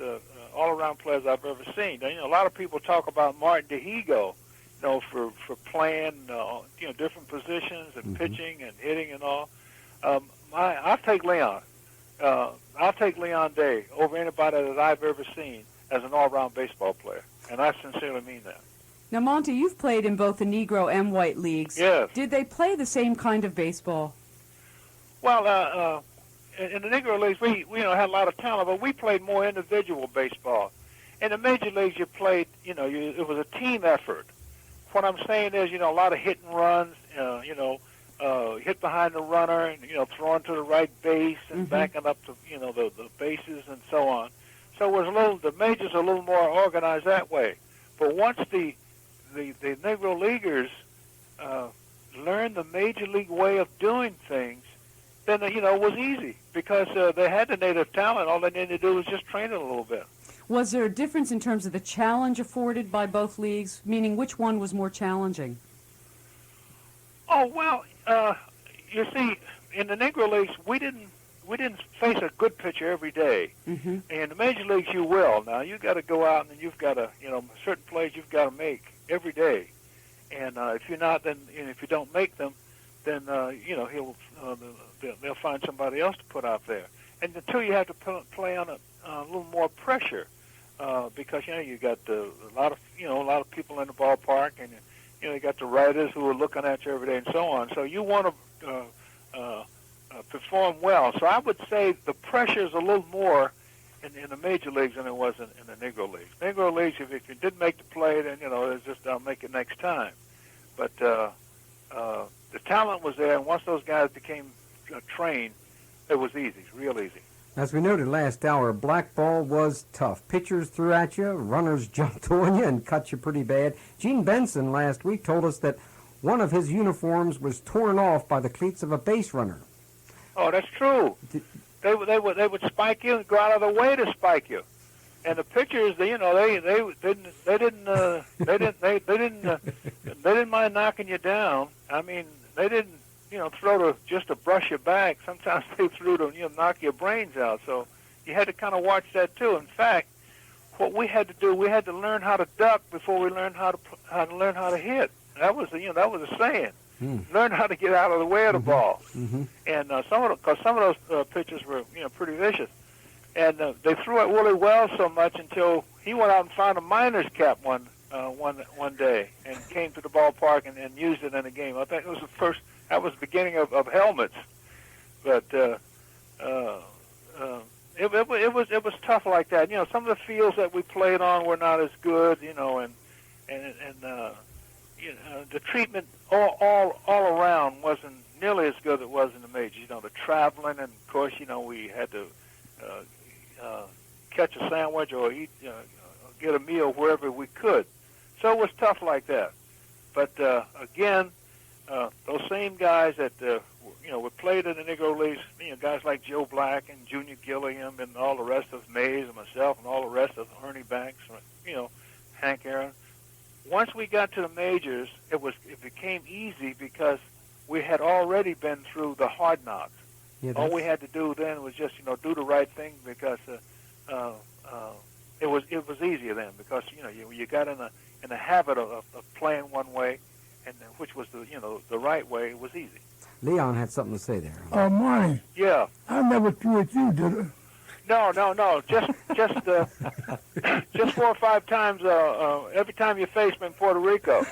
all-around players I've ever seen. You know, a lot of people talk about Martin DeHigo, you know, for playing, you know, different positions and pitching and hitting and all. I'll take Leon. I'll take Leon Day over anybody that I've ever seen as an all-around baseball player, and I sincerely mean that. Now, Monty, you've played in both the Negro and White leagues. Yes. Did they play the same kind of baseball? Well, in the Negro leagues, we had a lot of talent, but we played more individual baseball. In the major leagues, you played, you know, it was a team effort. What I'm saying is, you know, a lot of hit and runs, you know, hit behind the runner, and, you know, throwing to the right base and backing up to, you know, the bases and so on. So it was the majors are a little more organized that way. But once the Negro leaguers learned the major league way of doing things, then, you know, it was easy because they had the native talent. All they needed to do was just train it a little bit. Was there a difference in terms of the challenge afforded by both leagues, meaning which one was more challenging? Oh, well, you see, in the Negro leagues, we didn't face a good pitcher every day. In the major leagues, you will. Now, you've got to go out and you've got to, you know, certain plays you've got to make every day. And if you're not, then, and if you don't make them, then, you know, they'll find somebody else to put out there. And the two, you have to play on a little more pressure because, you know, you got a lot of people in the ballpark, and, you know, you got the writers who are looking at you every day and so on. So you want to perform well. So I would say the pressure is a little more in the major leagues than it was in the Negro leagues. Negro leagues, if you didn't make the play, then, you know, it's just I'll make it next time. But the talent was there, and once those guys became trained, it was easy, real easy. As we noted last hour, black ball was tough. Pitchers threw at you, runners jumped on you and cut you pretty bad. Gene Benson last week told us that one of his uniforms was torn off by the cleats of a base runner. Oh, that's true. They would spike you and go out of the way to spike you. And the pitchers, they didn't mind knocking you down. I mean, they didn't, you know, throw just to brush your back. Sometimes they threw to, you know, knock your brains out. So you had to kind of watch that too. In fact, what we had to do, we had to learn how to duck before we learned how to learn how to hit. That was a saying. Learn how to get out of the way of the ball. And some of those pitchers were, you know, pretty vicious. And they threw at Willie Wells so much until he went out and found a miner's cap one day and came to the ballpark and used it in a game. I think it was that was the beginning of helmets. But it was tough like that. You know, some of the fields that we played on were not as good. You know, and you know, the treatment all around wasn't nearly as good as it was in the majors. You know, the traveling, and of course, you know, we had to catch a sandwich or eat, get a meal wherever we could. So it was tough like that. But again, those same guys that you know, we played in the Negro Leagues, you know, guys like Joe Black and Junior Gilliam and all the rest of Mays and myself and all the rest of Ernie Banks, you know, Hank Aaron. Once we got to the majors, it became easy because we had already been through the hard knocks. Yeah, all we had to do then was just, you know, do the right thing because it was easier then because, you know, you got in the habit of playing one way, and which was the right way. It was easy. Leon had something to say there. Monty. Yeah. I never threw at you, did I? No. Just 4 or 5 times every time you faced me in Puerto Rico.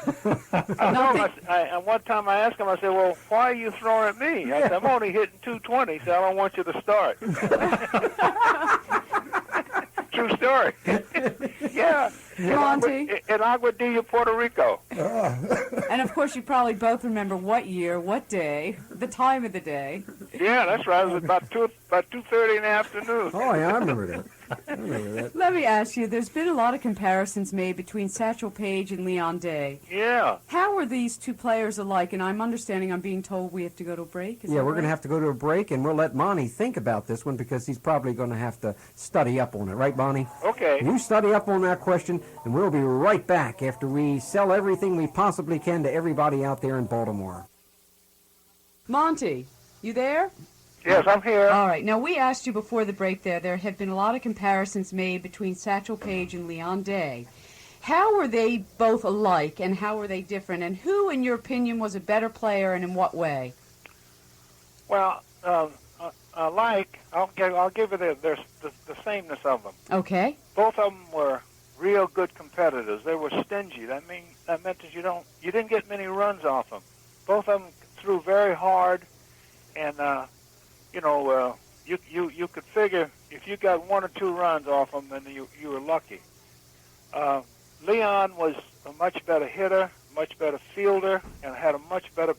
And one time I asked him, I said, "Well, why are you throwing at me?" I said, "I'm only hitting 220, so I don't want you to start." True story. Yeah. Monty. In Aguadilla, Puerto Rico. And of course, you probably both remember what year, what day, the time of the day. Yeah, that's right. It was about 2:30 in the afternoon. Oh, yeah, I remember that. Let me ask you, there's been a lot of comparisons made between Satchel Paige and Leon Day. Yeah. How are these two players alike? And I'm being told we have to go to a break. Yeah, we're going to have to go to a break, and we'll let Monty think about this one because he's probably going to have to study up on it. Right, Monty? Okay. You study up on that question, and we'll be right back after we sell everything we possibly can to everybody out there in Baltimore. Monty, you there? Yes, I'm here. All right. Now, we asked you before the break there have been a lot of comparisons made between Satchel Paige and Leon Day. How were they both alike, and how were they different? And who, in your opinion, was a better player, and in what way? Well, alike, I'll give you the sameness of them. Okay. Both of them were real good competitors. They were stingy. That meant that you didn't get many runs off them. Both of them threw very hard, and you could figure if you got 1 or 2 runs off them, then you were lucky. Leon was a much better hitter, much better fielder, and had a much better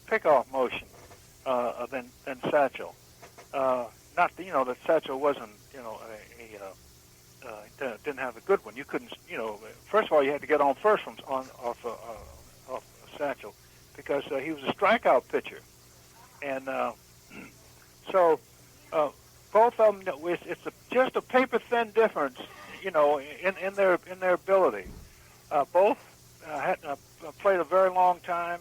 pickoff motion than Satchel. Not that Satchel wasn't didn't have a good one. You couldn't first of all you had to get on first off Satchel because he was a strikeout pitcher, and so both of them it's just a paper thin difference. In their ability. Both had played a very long time,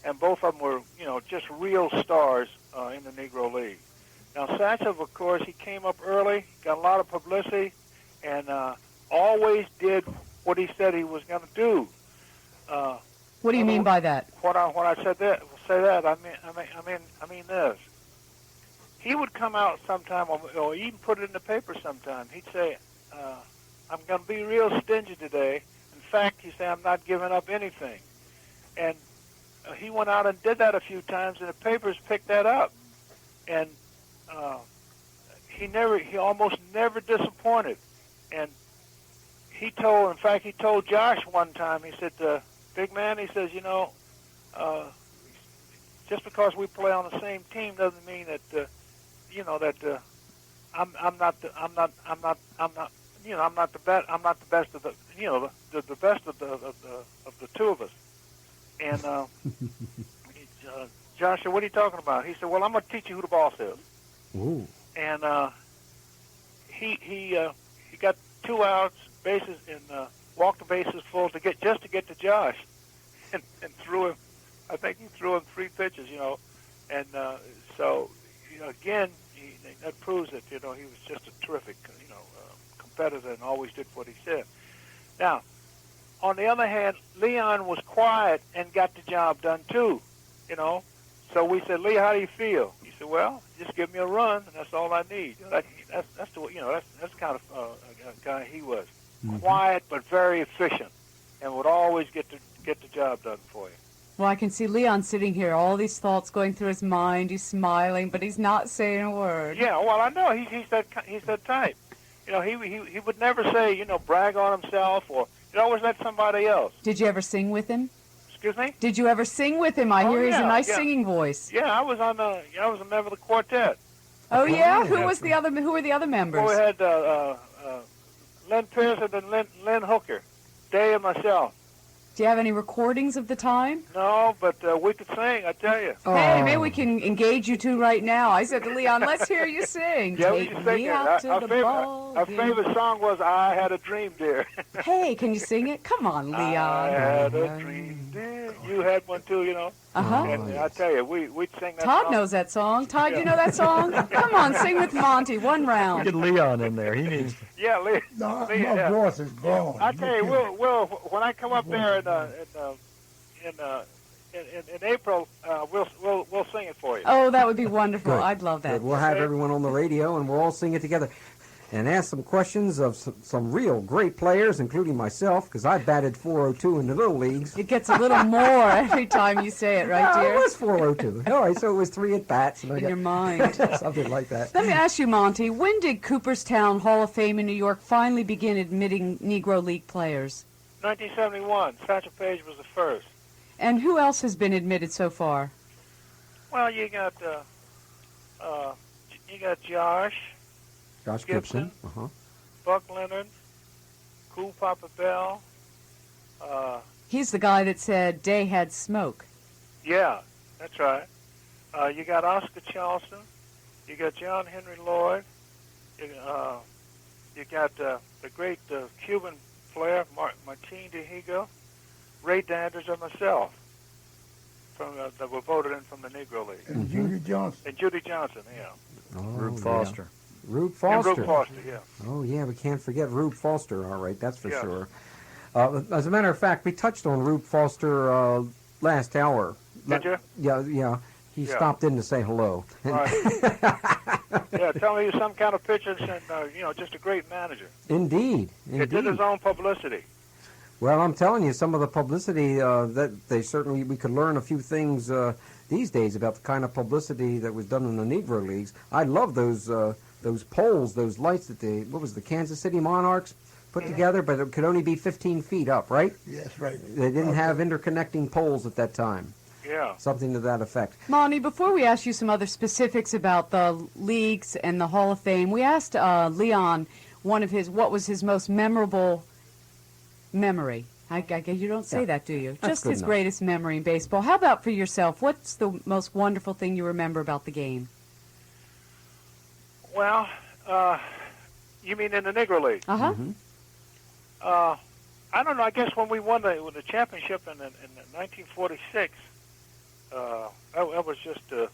and both of them were, just real stars in the Negro League. Now, Satchel, of course, he came up early, got a lot of publicity, and always did what he said he was going to do. What do you mean by that? When I say that, I mean this. He would come out sometime, or even put it in the paper sometime. He'd say, I'm going to be real stingy today. In fact, he said, I'm not giving up anything. And he went out and did that a few times, and the papers picked that up. And he almost never disappointed. And he told Josh one time, he said, big man, he says, just because we play on the same team doesn't mean that, I'm not the best. I'm not the best of the best of the two of us. And Josh said, "What are you talking about?" He said, "Well, I'm going to teach you who the boss is." Ooh. And he got 2 outs, bases, and walked the bases full to get to Josh, and threw him. I think he threw him 3 pitches, and so again, that proves that he was just a terrific competitor and always did what he said. Now, on the other hand, Leon was quiet and got the job done too, So we said, Lee, how do you feel? He said, well, just give me a run, and that's all I need. That's the kind of guy he was. Mm-hmm. Quiet but very efficient, and would always get the job done for you. Well, I can see Leon sitting here, all these thoughts going through his mind. He's smiling, but he's not saying a word. Yeah, well, I know he's that type. He would never say, brag on himself, or he'd always let somebody else. Did you ever sing with him? Excuse me? Did you ever sing with him? I hear he's a nice singing voice. Yeah, I was a member of the quartet. Oh yeah, who were the other members? Well, we had Lynn Pearson and Lynn Hooker, Day and myself. Do you have any recordings of the time? No, but we could sing, I tell you. Hey, maybe we can engage you two right now. I said to Leon, let's hear you sing. Yeah, Take we can sing me out to the ball. Our favorite song was I Had a Dream, Dear. Hey, can you sing it? Come on, Leon. I had a dream, dear. You had one too, Uh-huh. And I tell you, we'd sing that Todd song. knows that song. Todd, you know that song? Come on, sing with Monty. One round. Get Leon in there. He needs. Yeah, Lee. No, Lee, my voice is gone. I tell you, we'll when I come up there in April, we'll sing it for you. Oh, that would be wonderful. Good. I'd love that. Good. We'll have everyone on the radio, and we'll all sing it together. And ask some questions of some real great players, including myself, because I batted .402 in the little leagues. It gets a little more every time you say it, right, dear? It was .402. All right, so it was 3 at-bats. In your mind. Something like that. Let me ask you, Monty, when did Cooperstown Hall of Fame in New York finally begin admitting Negro League players? 1971. Satchel Paige was the first. And who else has been admitted so far? Well, you got Josh Gibson. Buck Leonard, Cool Papa Bell. He's the guy that said Day had smoke. Yeah, that's right. You got Oscar Charleston. You got John Henry Lloyd. You got the great Cuban player Martin Dihigo, Ray Danders, and myself. that were voted in from the Negro League. And Judy Johnson. And Judy Johnson, yeah. Oh, Rube Foster. Yeah. Rube And Foster. Rube Foster, yeah. Oh, yeah, we can't forget Rube Foster, all right, that's for Yes. sure. As a matter of fact, we touched on Rube Foster last hour. Did you? Yeah. He Yeah. stopped in to say hello. Right. Yeah, tell me he's some kind of pitcher and, just a great manager. Indeed. He did his own publicity. Well, I'm telling you, some of the publicity that we could learn a few things these days about the kind of publicity that was done in the Negro Leagues. I love those poles, those lights that the Kansas City Monarchs put together, but it could only be 15 feet up, right? Yes, right. They didn't have interconnecting poles at that time. Yeah. Something to that effect. Monty, before we ask you some other specifics about the leagues and the Hall of Fame, we asked Leon what was his most memorable memory. You don't say that, do you? That's Just good his enough. greatest memory in baseball. How about for yourself? What's the most wonderful thing you remember about the game? Well, you mean in the Negro League? Uh-huh. Mm-hmm. I don't know. I guess when we won the championship in 1946, that was just a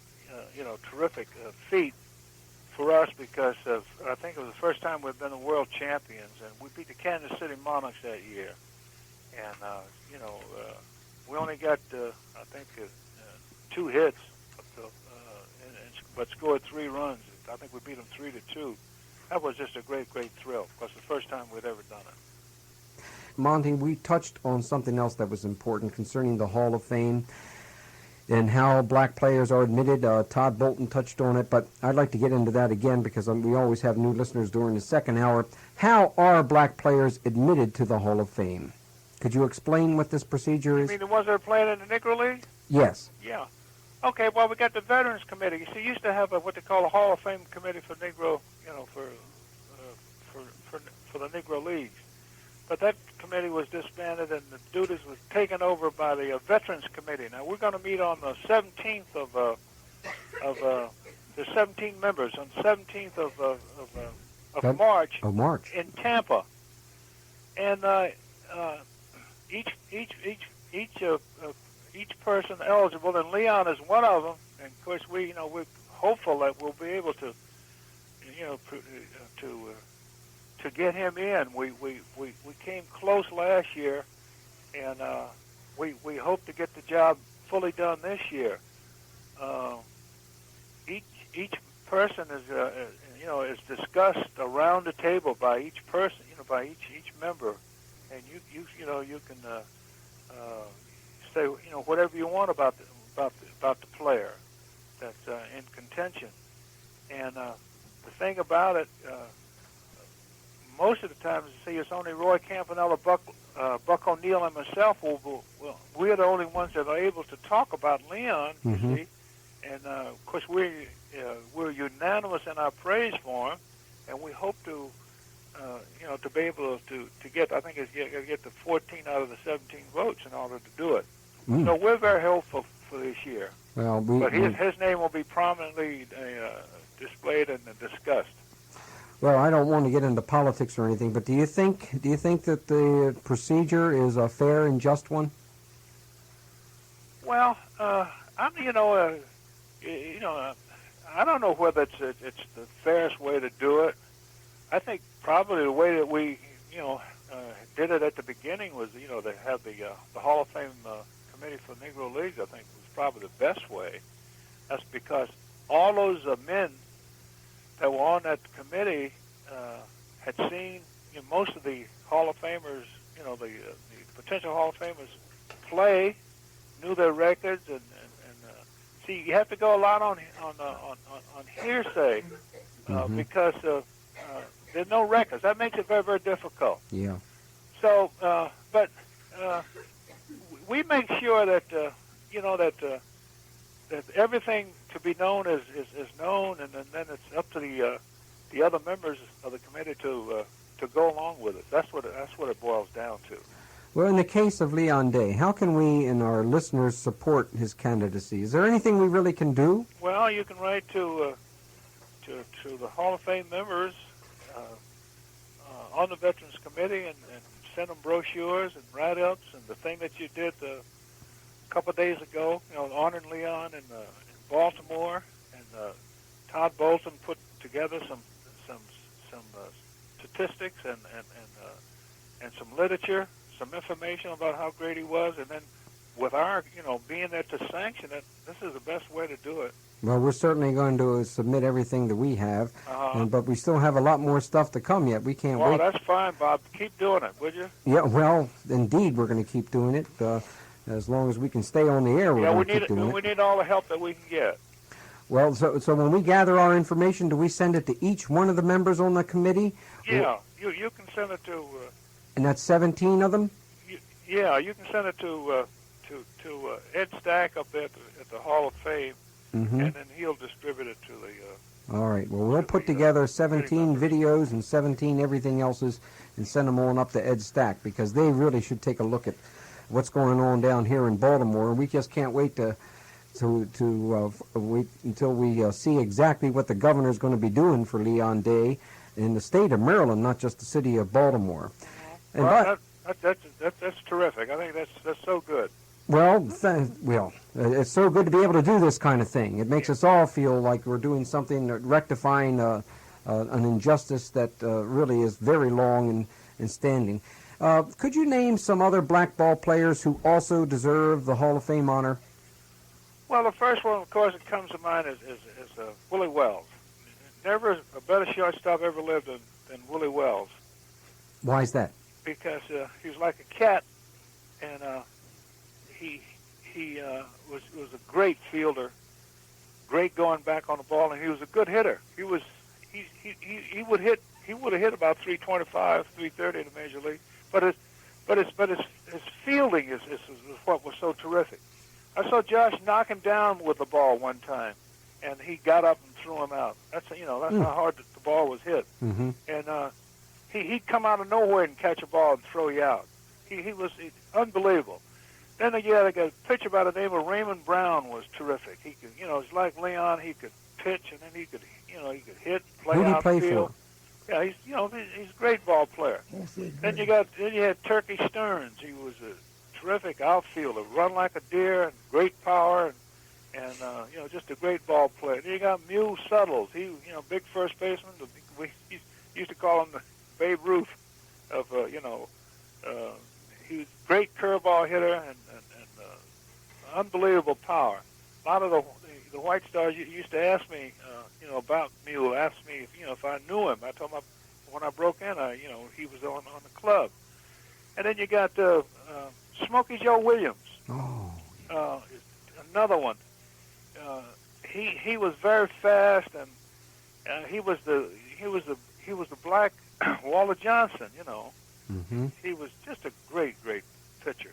terrific feat for us because I think it was the first time we've been the world champions, and we beat the Kansas City Monarchs that year. And we only got I think 2 hits, but scored 3 runs. I think we beat them 3-2. That was just a great thrill because the first time we'd ever done it. Monty, we touched on something else that was important concerning the Hall of Fame and how black players are admitted. Todd Bolton touched on it, but I'd like to get into that again because we always have new listeners during the second hour. How are black players admitted to the Hall of Fame? Could you explain what this procedure You is? mean the ones that are playing in the Negro League? Yes. Yeah. Okay, well, we got the Veterans Committee. You see, used to have what they call a Hall of Fame Committee for Negro, for the Negro Leagues. But that committee was disbanded, and the duties was taken over by the Veterans Committee. Now, we're going to meet on the 17th there's 17 members, on the 17th of March. Oh, March. In Tampa. And each person eligible, and Leon is one of them. And of course, we're hopeful that we'll be able to get him in. We came close last year, and we hope to get the job fully done this year. Each person is discussed around the table by each person, by each member, and you can say whatever you want about the player that's in contention. And the thing about it, most of the time, it's only Roy Campanella, Buck O'Neill, and myself. We're the only ones that are able to talk about Leon. You see, and of course we're unanimous in our praise for him, and we hope to be able to get. I think it's get the 14 out of the 17 votes in order to do it. So we're very hopeful for this year. Well, but his name will be prominently displayed and discussed. Well, I don't want to get into politics or anything, but do you think that the procedure is a fair and just one? Well, I don't know whether it's the fairest way to do it. I think probably the way that we did it at the beginning was to have the Hall of Fame Committee for Negro Leagues. I think was probably the best way. That's because all those men that were on that committee had seen most of the Hall of Famers, the potential Hall of Famers play, knew their records, and see, you have to go a lot on hearsay because there's no records. That makes it very, very difficult. Yeah. So, but we make sure that that everything to be known is known, and then it's up to the other members of the committee to go along with it. That's what it boils down to. Well, in the case of Leon Day, how can we and our listeners support his candidacy? Is there anything we really can do? Well, you can write to the Hall of Fame members on the Veterans Committee and send them brochures and write-ups, and the thing that you did couple of days ago, honoring Leon in Baltimore, and Todd Bolton put together some statistics and some literature, some information about how great he was, and then with our being there to sanction it, this is the best way to do it. Well, we're certainly going to submit everything that we have, but we still have a lot more stuff to come yet. We can't wait. Well, that's fine, Bob. Keep doing it, would you? Yeah, well, indeed, we're going to keep doing it. As long as we can stay on the air, we're going to keep doing it. We need all the help that we can get. Well, so when we gather our information, do we send it to each one of the members on the committee? Yeah, you can send it to... and that's 17 of them? Yeah, you can send it to Ed Stack up there at the Hall of Fame, and then he'll distribute it to the... All right. Well, we'll put together 17 videos and 17 everything else's and send them on up to Ed Stack, because they really should take a look at what's going on down here in Baltimore. We just can't wait to wait until we see exactly what the governor's going to be doing for Leon Day in the state of Maryland, not just the city of Baltimore. And well, that's terrific. I think that's so good. Well, it's so good to be able to do this kind of thing. It makes us all feel like we're doing something, rectifying an injustice that really is very long and standing. Could you name some other black ball players who also deserve the Hall of Fame honor? Well, the first one, of course, that comes to mind is Willie Wells. Never a better shortstop ever lived than Willie Wells. Why is that? Because he was like a cat, and he was a great fielder, great going back on the ball, and he was a good hitter. He would have hit about 325, 330 in the major league. But his fielding is what was so terrific. I saw Josh knock him down with the ball one time, and he got up and threw him out. That's how hard the ball was hit. Mm-hmm. And he'd come out of nowhere and catch a ball and throw you out. He was unbelievable. Then you had a pitcher by the name of Raymond Brown was terrific. He could, it's like Leon. He could pitch, and then he could hit, play Who did he outfield. play for? Yeah, he's a great ball player. Then you had Turkey Stearns. He was a terrific outfielder, run like a deer, and great power, and just a great ball player. Then you got Mule Suttles. He, big first baseman. We used to call him the Babe Ruth of, he was a great curveball hitter and unbelievable power. A lot of the White Stars used to ask me, about Mule. Asked me if I knew him. I told him when I broke in, he was on the club. And then you got Smokey Joe Williams. Oh. Another one. He was very fast, and he was the black Walter Johnson. Mm-hmm. He was just a great pitcher.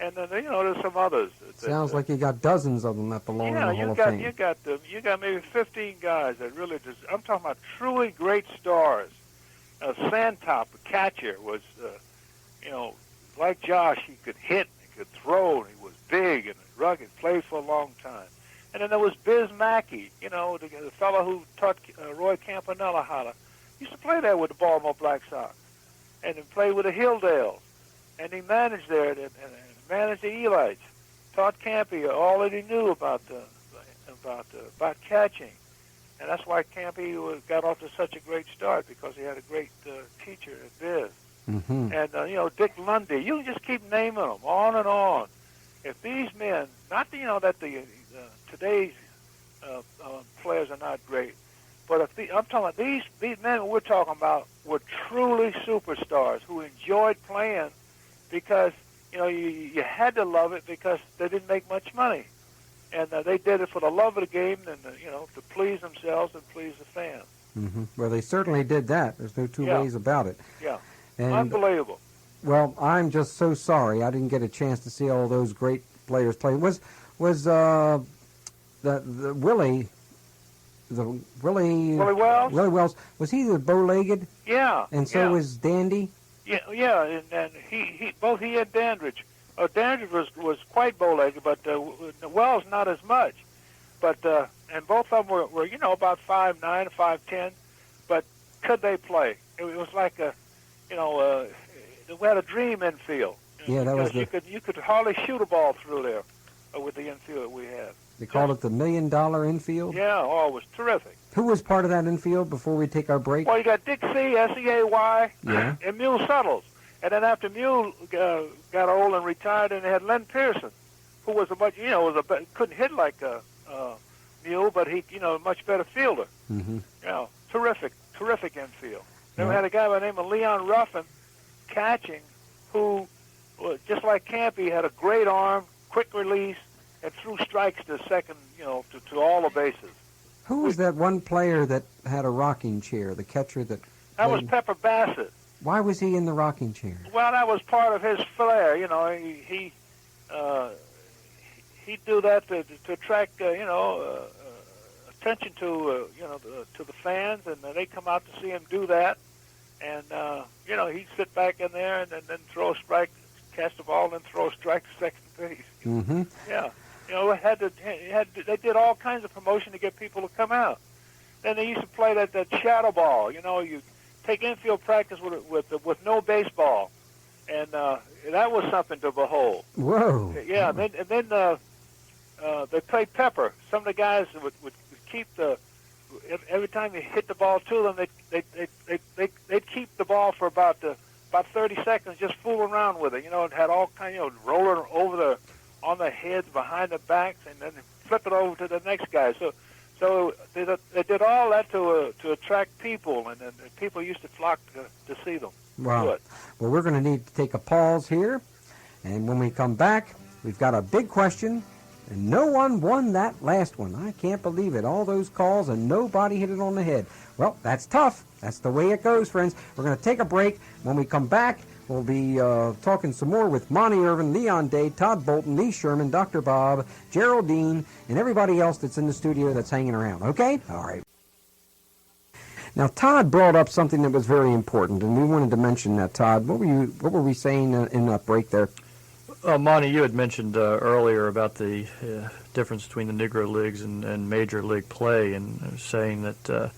And then there's some others. Sounds like you got dozens of them that belong in the Hall of Fame. You got maybe 15 guys that really I'm talking about truly great stars. Sandtop, the catcher, was like Josh. He could hit, he could throw, and he was big and rugged. Played for a long time. And then there was Biz Mackey, the fellow who taught Roy Campanella how to. Used to play there with the Baltimore Black Sox, and he played with the Hilldales, and he managed there and managed the Elites. Taught Campy all that he knew about catching, and that's why Campy got off to such a great start, because he had a great teacher at Biz. Mm-hmm. And Dick Lundy. You can just keep naming them on and on. If these men, not that today's players are not great, but I'm talking about these men we're talking about were truly superstars who enjoyed playing because you had to love it because they didn't make much money, and they did it for the love of the game and to please themselves and please the fans. Mm-hmm. Well, they certainly did that. There's no two ways about it. Yeah, and, unbelievable. Well, I'm just so sorry I didn't get a chance to see all those great players play. Was the Willie Wells? Willie Wells, was he the bow-legged? Yeah. And so was Dandy? Yeah, and he and Dandridge. Dandridge was quite bow-legged, but Wells not as much. But and both of them were about 5'9", 5'10", but could they play? It was like we had a dream infield. Yeah, that was you could hardly shoot a ball through there. with the infield that we had. They called it the $1 million infield? Yeah, oh, it was terrific. Who was part of that infield before we take our break? Well, you got Dick C, S-E-A-Y, Yeah. and Mule Suttles. And then after Mule got old and retired, and they had Len Pearson, who was couldn't hit like Mule, but he, a much better fielder. Mm-hmm. Terrific infield. Then we had a guy by the name of Leon Ruffin catching, who, just like Campy, had a great arm, quick release, and threw strikes to second, to all the bases. Who was that one player that had a rocking chair, the catcher that... That was Pepper Bassett. Why was he in the rocking chair? Well, that was part of his flair. He'd do that to attract, attention to, to the fans, and they come out to see him do that. And, he'd sit back in there and then throw a strike, catch the ball, and then throw a strike to second base. Mm-hmm. Yeah. They did all kinds of promotion to get people to come out. Then they used to play that shadow ball. You take infield practice with no baseball, and that was something to behold. Whoa. Yeah. And then they played pepper. Some of the guys would keep every time you hit the ball to them, they'd keep the ball for about 30 seconds, just fooling around with it. It had all kind, rolling over on the heads, behind the backs, and then flip it over to the next guy. So they did all that to attract people, and people used to flock to see them. Wow. Well, we're going to need to take a pause here, and when we come back, we've got a big question, and no one won that last one. I can't believe it. All those calls, and nobody hit it on the head. Well, that's tough. That's the way it goes, friends. We're going to take a break. When we come back, we'll be talking some more with Monty Irvin, Leon Day, Todd Bolton, Lee Sherman, Dr. Bob, Geraldine, and everybody else that's in the studio that's hanging around. Okay? All right. Now, Todd brought up something that was very important, and we wanted to mention that. Todd, what were we saying in that break there? Monty, you had mentioned earlier about the difference between the Negro Leagues and Major League play, and saying that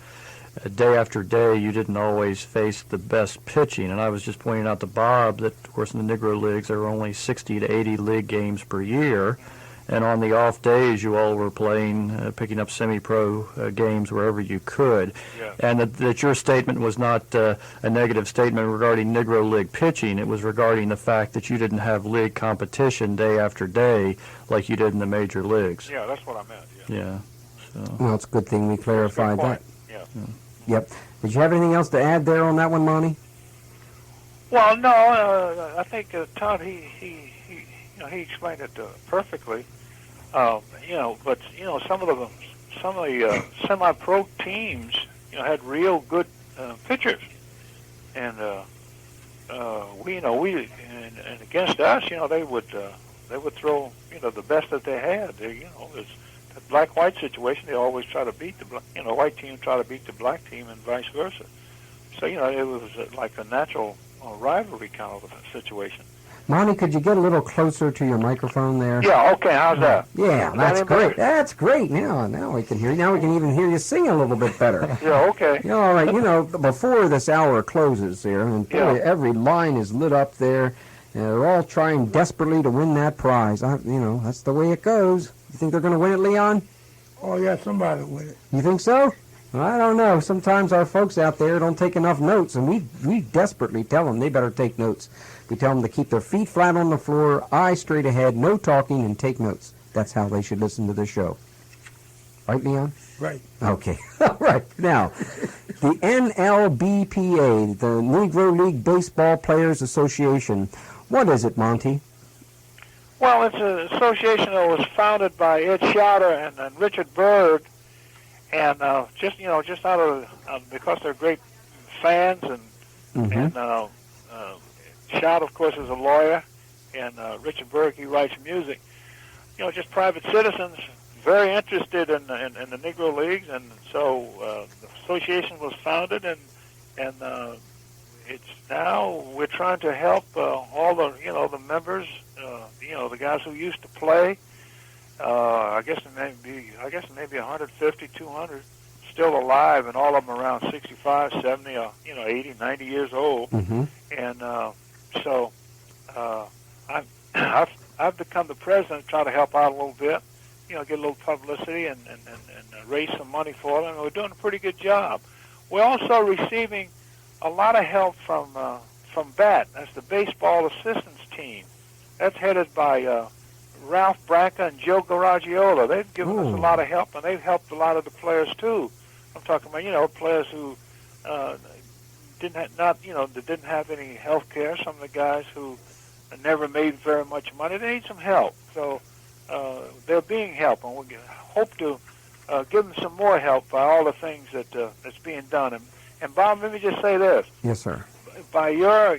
day after day you didn't always face the best pitching. And I was just pointing out to Bob that, of course, in the Negro Leagues there were only 60 to 80 league games per year. And on the off days, you all were playing, picking up semi-pro games wherever you could. Yeah. And that your statement was not a negative statement regarding Negro League pitching. It was regarding the fact that you didn't have league competition day after day like you did in the major leagues. Yeah, that's what I meant. Yeah. So. Well, it's a good thing we clarified that. Yeah. Yep. Did you have anything else to add there on that one, Monty? Well, no. I think Todd he explained it perfectly. But some of the semi-pro teams, had real good pitchers, and and against us, they would throw the best that they had. It's the black-white situation. They always try to beat the white team try to beat the black team, and vice versa. So it was like a natural rivalry kind of a situation. Monty, could you get a little closer to your microphone there? Yeah, okay, how's that? Yeah, that's great. That's great. Now we can hear you. Now we can even hear you sing a little bit better. Yeah, okay. All right, before this hour closes here, and boy, every line is lit up there, and they're all trying desperately to win that prize. That's the way it goes. You think they're going to win it, Leon? Oh, yeah, somebody will win it. You think so? Well, I don't know. Sometimes our folks out there don't take enough notes, and we desperately tell them they better take notes. We tell them to keep their feet flat on the floor, eyes straight ahead, no talking, and take notes. That's how they should listen to the show. Right, Leon? Right. Okay. All right. Now, the NLBPA, the Negro League Baseball Players Association, what is it, Monty? Well, it's an association that was founded by Ed Schauder and Richard Berg, and just out of because they're great fans, and Schauder, of course, is a lawyer, and Richard Berg, he writes music. Just private citizens, very interested in the Negro Leagues, and so the association was founded, and it's now we're trying to help all the members, the guys who used to play. I guess maybe 150, 200 still alive, and all of them around 65, 70, 80, 90 years old. Mm-hmm. And so I've I've become the president to try to help out a little bit, get a little publicity and raise some money for them. And we're doing a pretty good job. We're also receiving a lot of help from BAT. That's the Baseball Assistance Team. That's headed by Ralph Branca and Joe Garagiola. They've given us a lot of help, and they've helped a lot of the players too. I'm talking about players who didn't have any health care. Some of the guys who never made very much money, they need some help. So they're being helped, and we hope to give them some more help by all the things that's being done. And Bob, let me just say this. Yes, sir. By your,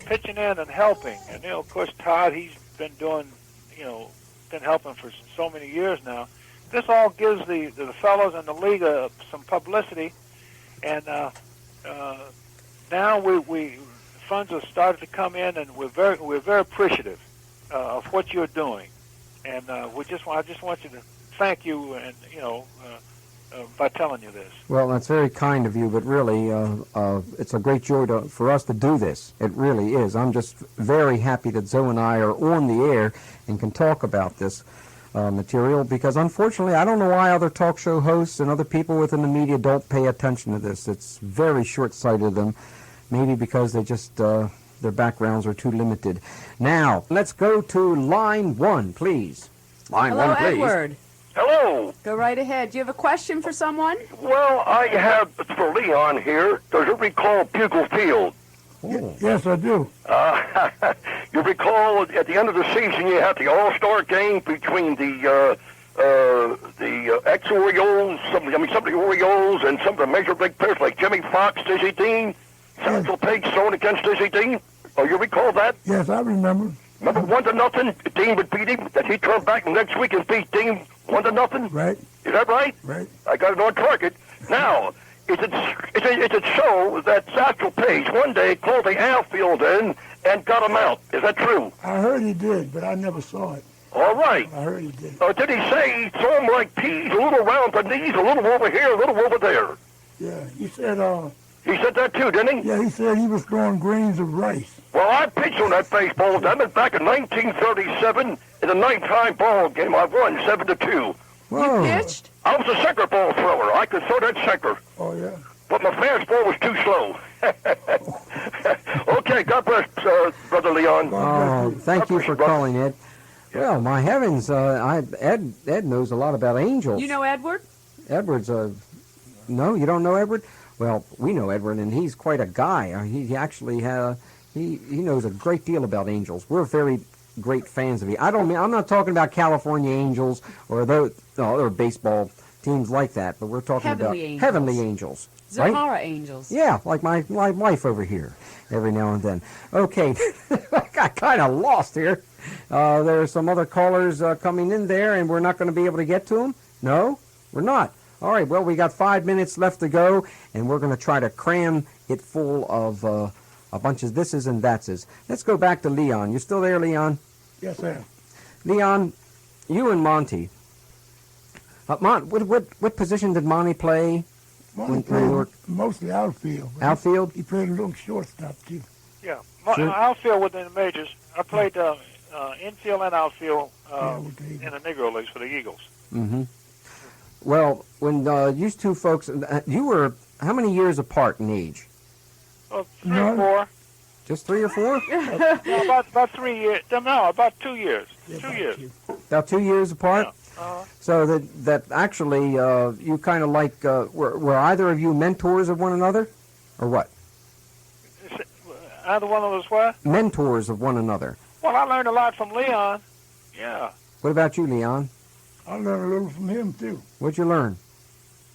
pitching in and helping, and of course Todd, he's been doing, been helping for so many years now. This all gives the fellows in the league some publicity, and now we funds have started to come in, and we're very appreciative of what you're doing, and I just want you to thank you, and by telling you this. Well, that's very kind of you, but really, it's a great joy for us to do this. It really is. I'm just very happy that Zoe and I are on the air and can talk about this material, because unfortunately, I don't know why other talk show hosts and other people within the media don't pay attention to this. It's very short-sighted of them, maybe because they just, their backgrounds are too limited. Now, let's go to line 1, please. Line Hello, 1, please. Edward. Hello. Go right ahead. Do you have a question for someone? Well, I have for Leon here. Does it recall Bugle Field? Oh. Yes, I do. You recall at the end of the season you had the All-Star game between the ex-Orioles, some of the Orioles, and some of the Major League players like Jimmy Fox, Dizzy Dean, Satchel Paige throwing against Dizzy Dean. Oh, you recall that? Yes, I remember. Remember 1-0? Dean would beat him. Then he turned back next week and beat Dean 1-0. Right. Is that right? Right. I got it on target. Now, is it so that Satchel Paige one day called the outfield in and got him out? Is that true? I heard he did, but I never saw it. All right. I heard he did. Did he say he threw him like peas, a little around the knees, a little over here, a little over there? Yeah, he said, He said that too, didn't he? yeah, he said he was throwing grains of rice. Well, I pitched on that baseball diamond back in 1937 in a nighttime ball game. I won 7-2. Whoa. You pitched? I was a sinker ball thrower. I could throw that sinker. Oh, yeah. But my fastball was too slow. Okay, God bless, Brother Leon. Oh, thank you for calling, Ed. Well, my heavens, Ed knows a lot about angels. You know Edward? Edward's no, you don't know Edward? Well, we know Edward, and he's quite a guy. He actually he knows a great deal about angels. We're very great fans of it. I'm not talking about California Angels or those other baseball teams like that, but we're talking about heavenly angels. Zahara right? angels. Yeah, like my wife over here, every now and then. Okay, I got kind of lost here. There are some other callers coming in there, and we're not going to be able to get to them? No, we're not. All right, well, we got 5 minutes left to go, and we're going to try to cram it full of a bunch of thises and thatses. Let's go back to Leon. You still there, Leon? Yes, sir. Leon, you and Monty. What position did Monty play? Monty played mostly outfield. Outfield? He played a little shortstop, too. Yeah, outfield within the majors. I played infield and outfield in the Negro leagues for the Eagles. Mm-hmm. Well, when you two folks, you were how many years apart in age? 3 or 4. Just 3 or 4? No, about 3 years. No, about 2 years. Yeah, 2 years. About 2 years apart? Yeah. So that actually you kind of like, were either of you mentors of one another? Or what? Either one of us what? Mentors of one another. Well, I learned a lot from Leon. Yeah. What about you, Leon? I learned a little from him, too. What'd you learn?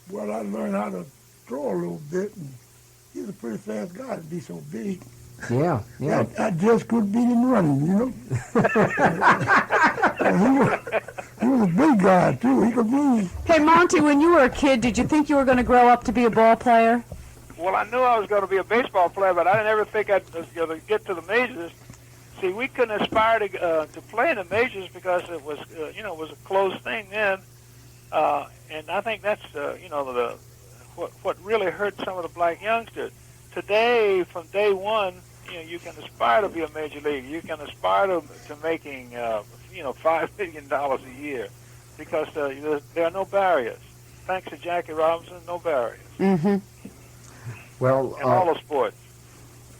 Well, I learned how to throw a little bit, and he's a pretty fast guy to be so big. Yeah. I just could beat him running, you know. he was a big guy, too. He could move. Hey, Monty, when you were a kid, did you think you were going to grow up to be a ball player? Well, I knew I was going to be a baseball player, but I didn't ever think I'd going to get to the majors. See, we couldn't aspire to play in the majors because it was, it was a closed thing then, and I think that's, what really hurt some of the black youngsters. Today, from day one, you can aspire to be a major league. You can aspire to making $5 million a year because there are no barriers. Thanks to Jackie Robinson, no barriers. Mm-hmm. Well, in all the sports.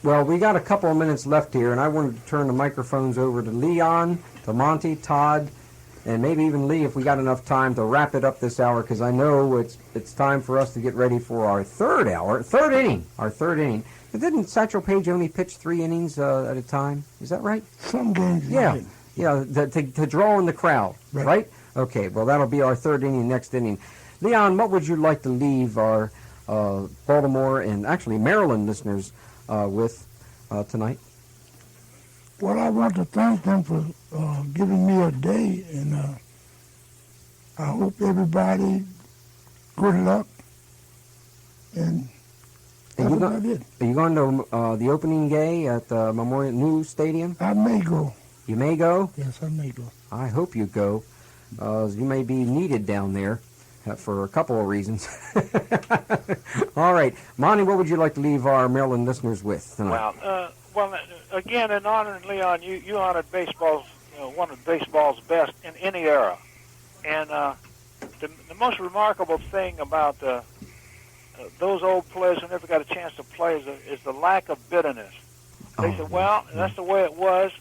Well, we got a couple of minutes left here, and I wanted to turn the microphones over to Leon, to Monty, Todd, and maybe even Lee if we got enough time to wrap it up this hour, because I know it's time for us to get ready for our third inning. But didn't Satchel Paige only pitch 3 innings at a time? Is that right? Some games. Yeah, right. yeah, to draw in the crowd, right? Okay, well, that'll be our third inning, next inning. Leon, what would you like to leave our Baltimore and actually Maryland listeners with tonight? Well, I want to thank them for giving me a day, and I hope everybody good luck. And that's about it. Are you going to the opening day at the Memorial New Stadium? I may go. You may go? Yes, I may go. I hope you go. You may be needed down there for a couple of reasons. All right. Monty, what would you like to leave our Maryland listeners with tonight? Well, again, in honoring Leon, you honored baseball's, one of baseball's best in any era. And the most remarkable thing about those old players who never got a chance to play is the lack of bitterness. They said, well, that's the way it was.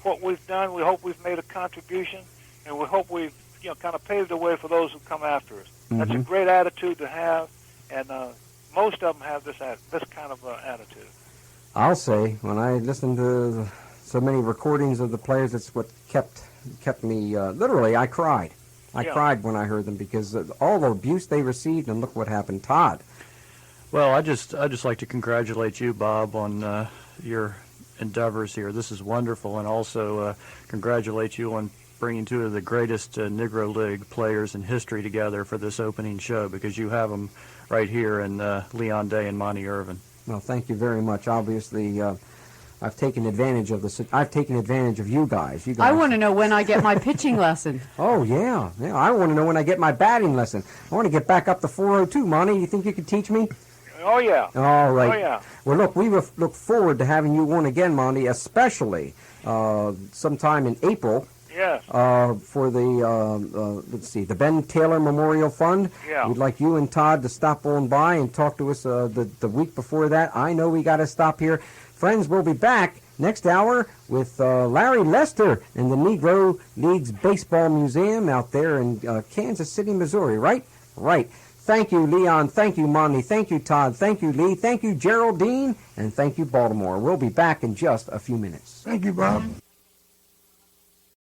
What we've done, we hope we've made a contribution, and we hope we've kind of paved the way for those who come after us. Mm-hmm. That's a great attitude to have, and most of them have this kind of attitude. I'll say, when I listened to so many recordings of the players, it's what kept me, literally, I cried. I cried when I heard them because all the abuse they received, and look what happened. Todd. Well, I just like to congratulate you, Bob, on your endeavors here. This is wonderful, and also congratulate you on bringing 2 of the greatest Negro League players in history together for this opening show, because you have them right here in Leon Day and Monty Irvin. Well, thank you very much. Obviously, I've taken advantage of you guys. I want to know when I get my pitching lesson. Oh, yeah. I want to know when I get my batting lesson. I want to get back up to 402, Monty. You think you could teach me? Oh, yeah. All right. Oh, yeah. Well, look, we look forward to having you on again, Monty, especially sometime in April. Yes. For the the Ben Taylor Memorial Fund. Yeah. We'd like you and Todd to stop on by and talk to us the week before that. I know we got to stop here. Friends, we'll be back next hour with Larry Lester in the Negro Leagues Baseball Museum out there in Kansas City, Missouri, right? Right. Thank you, Leon. Thank you, Monty. Thank you, Todd. Thank you, Lee. Thank you, Geraldine. And thank you, Baltimore. We'll be back in just a few minutes. Thank you, Bob.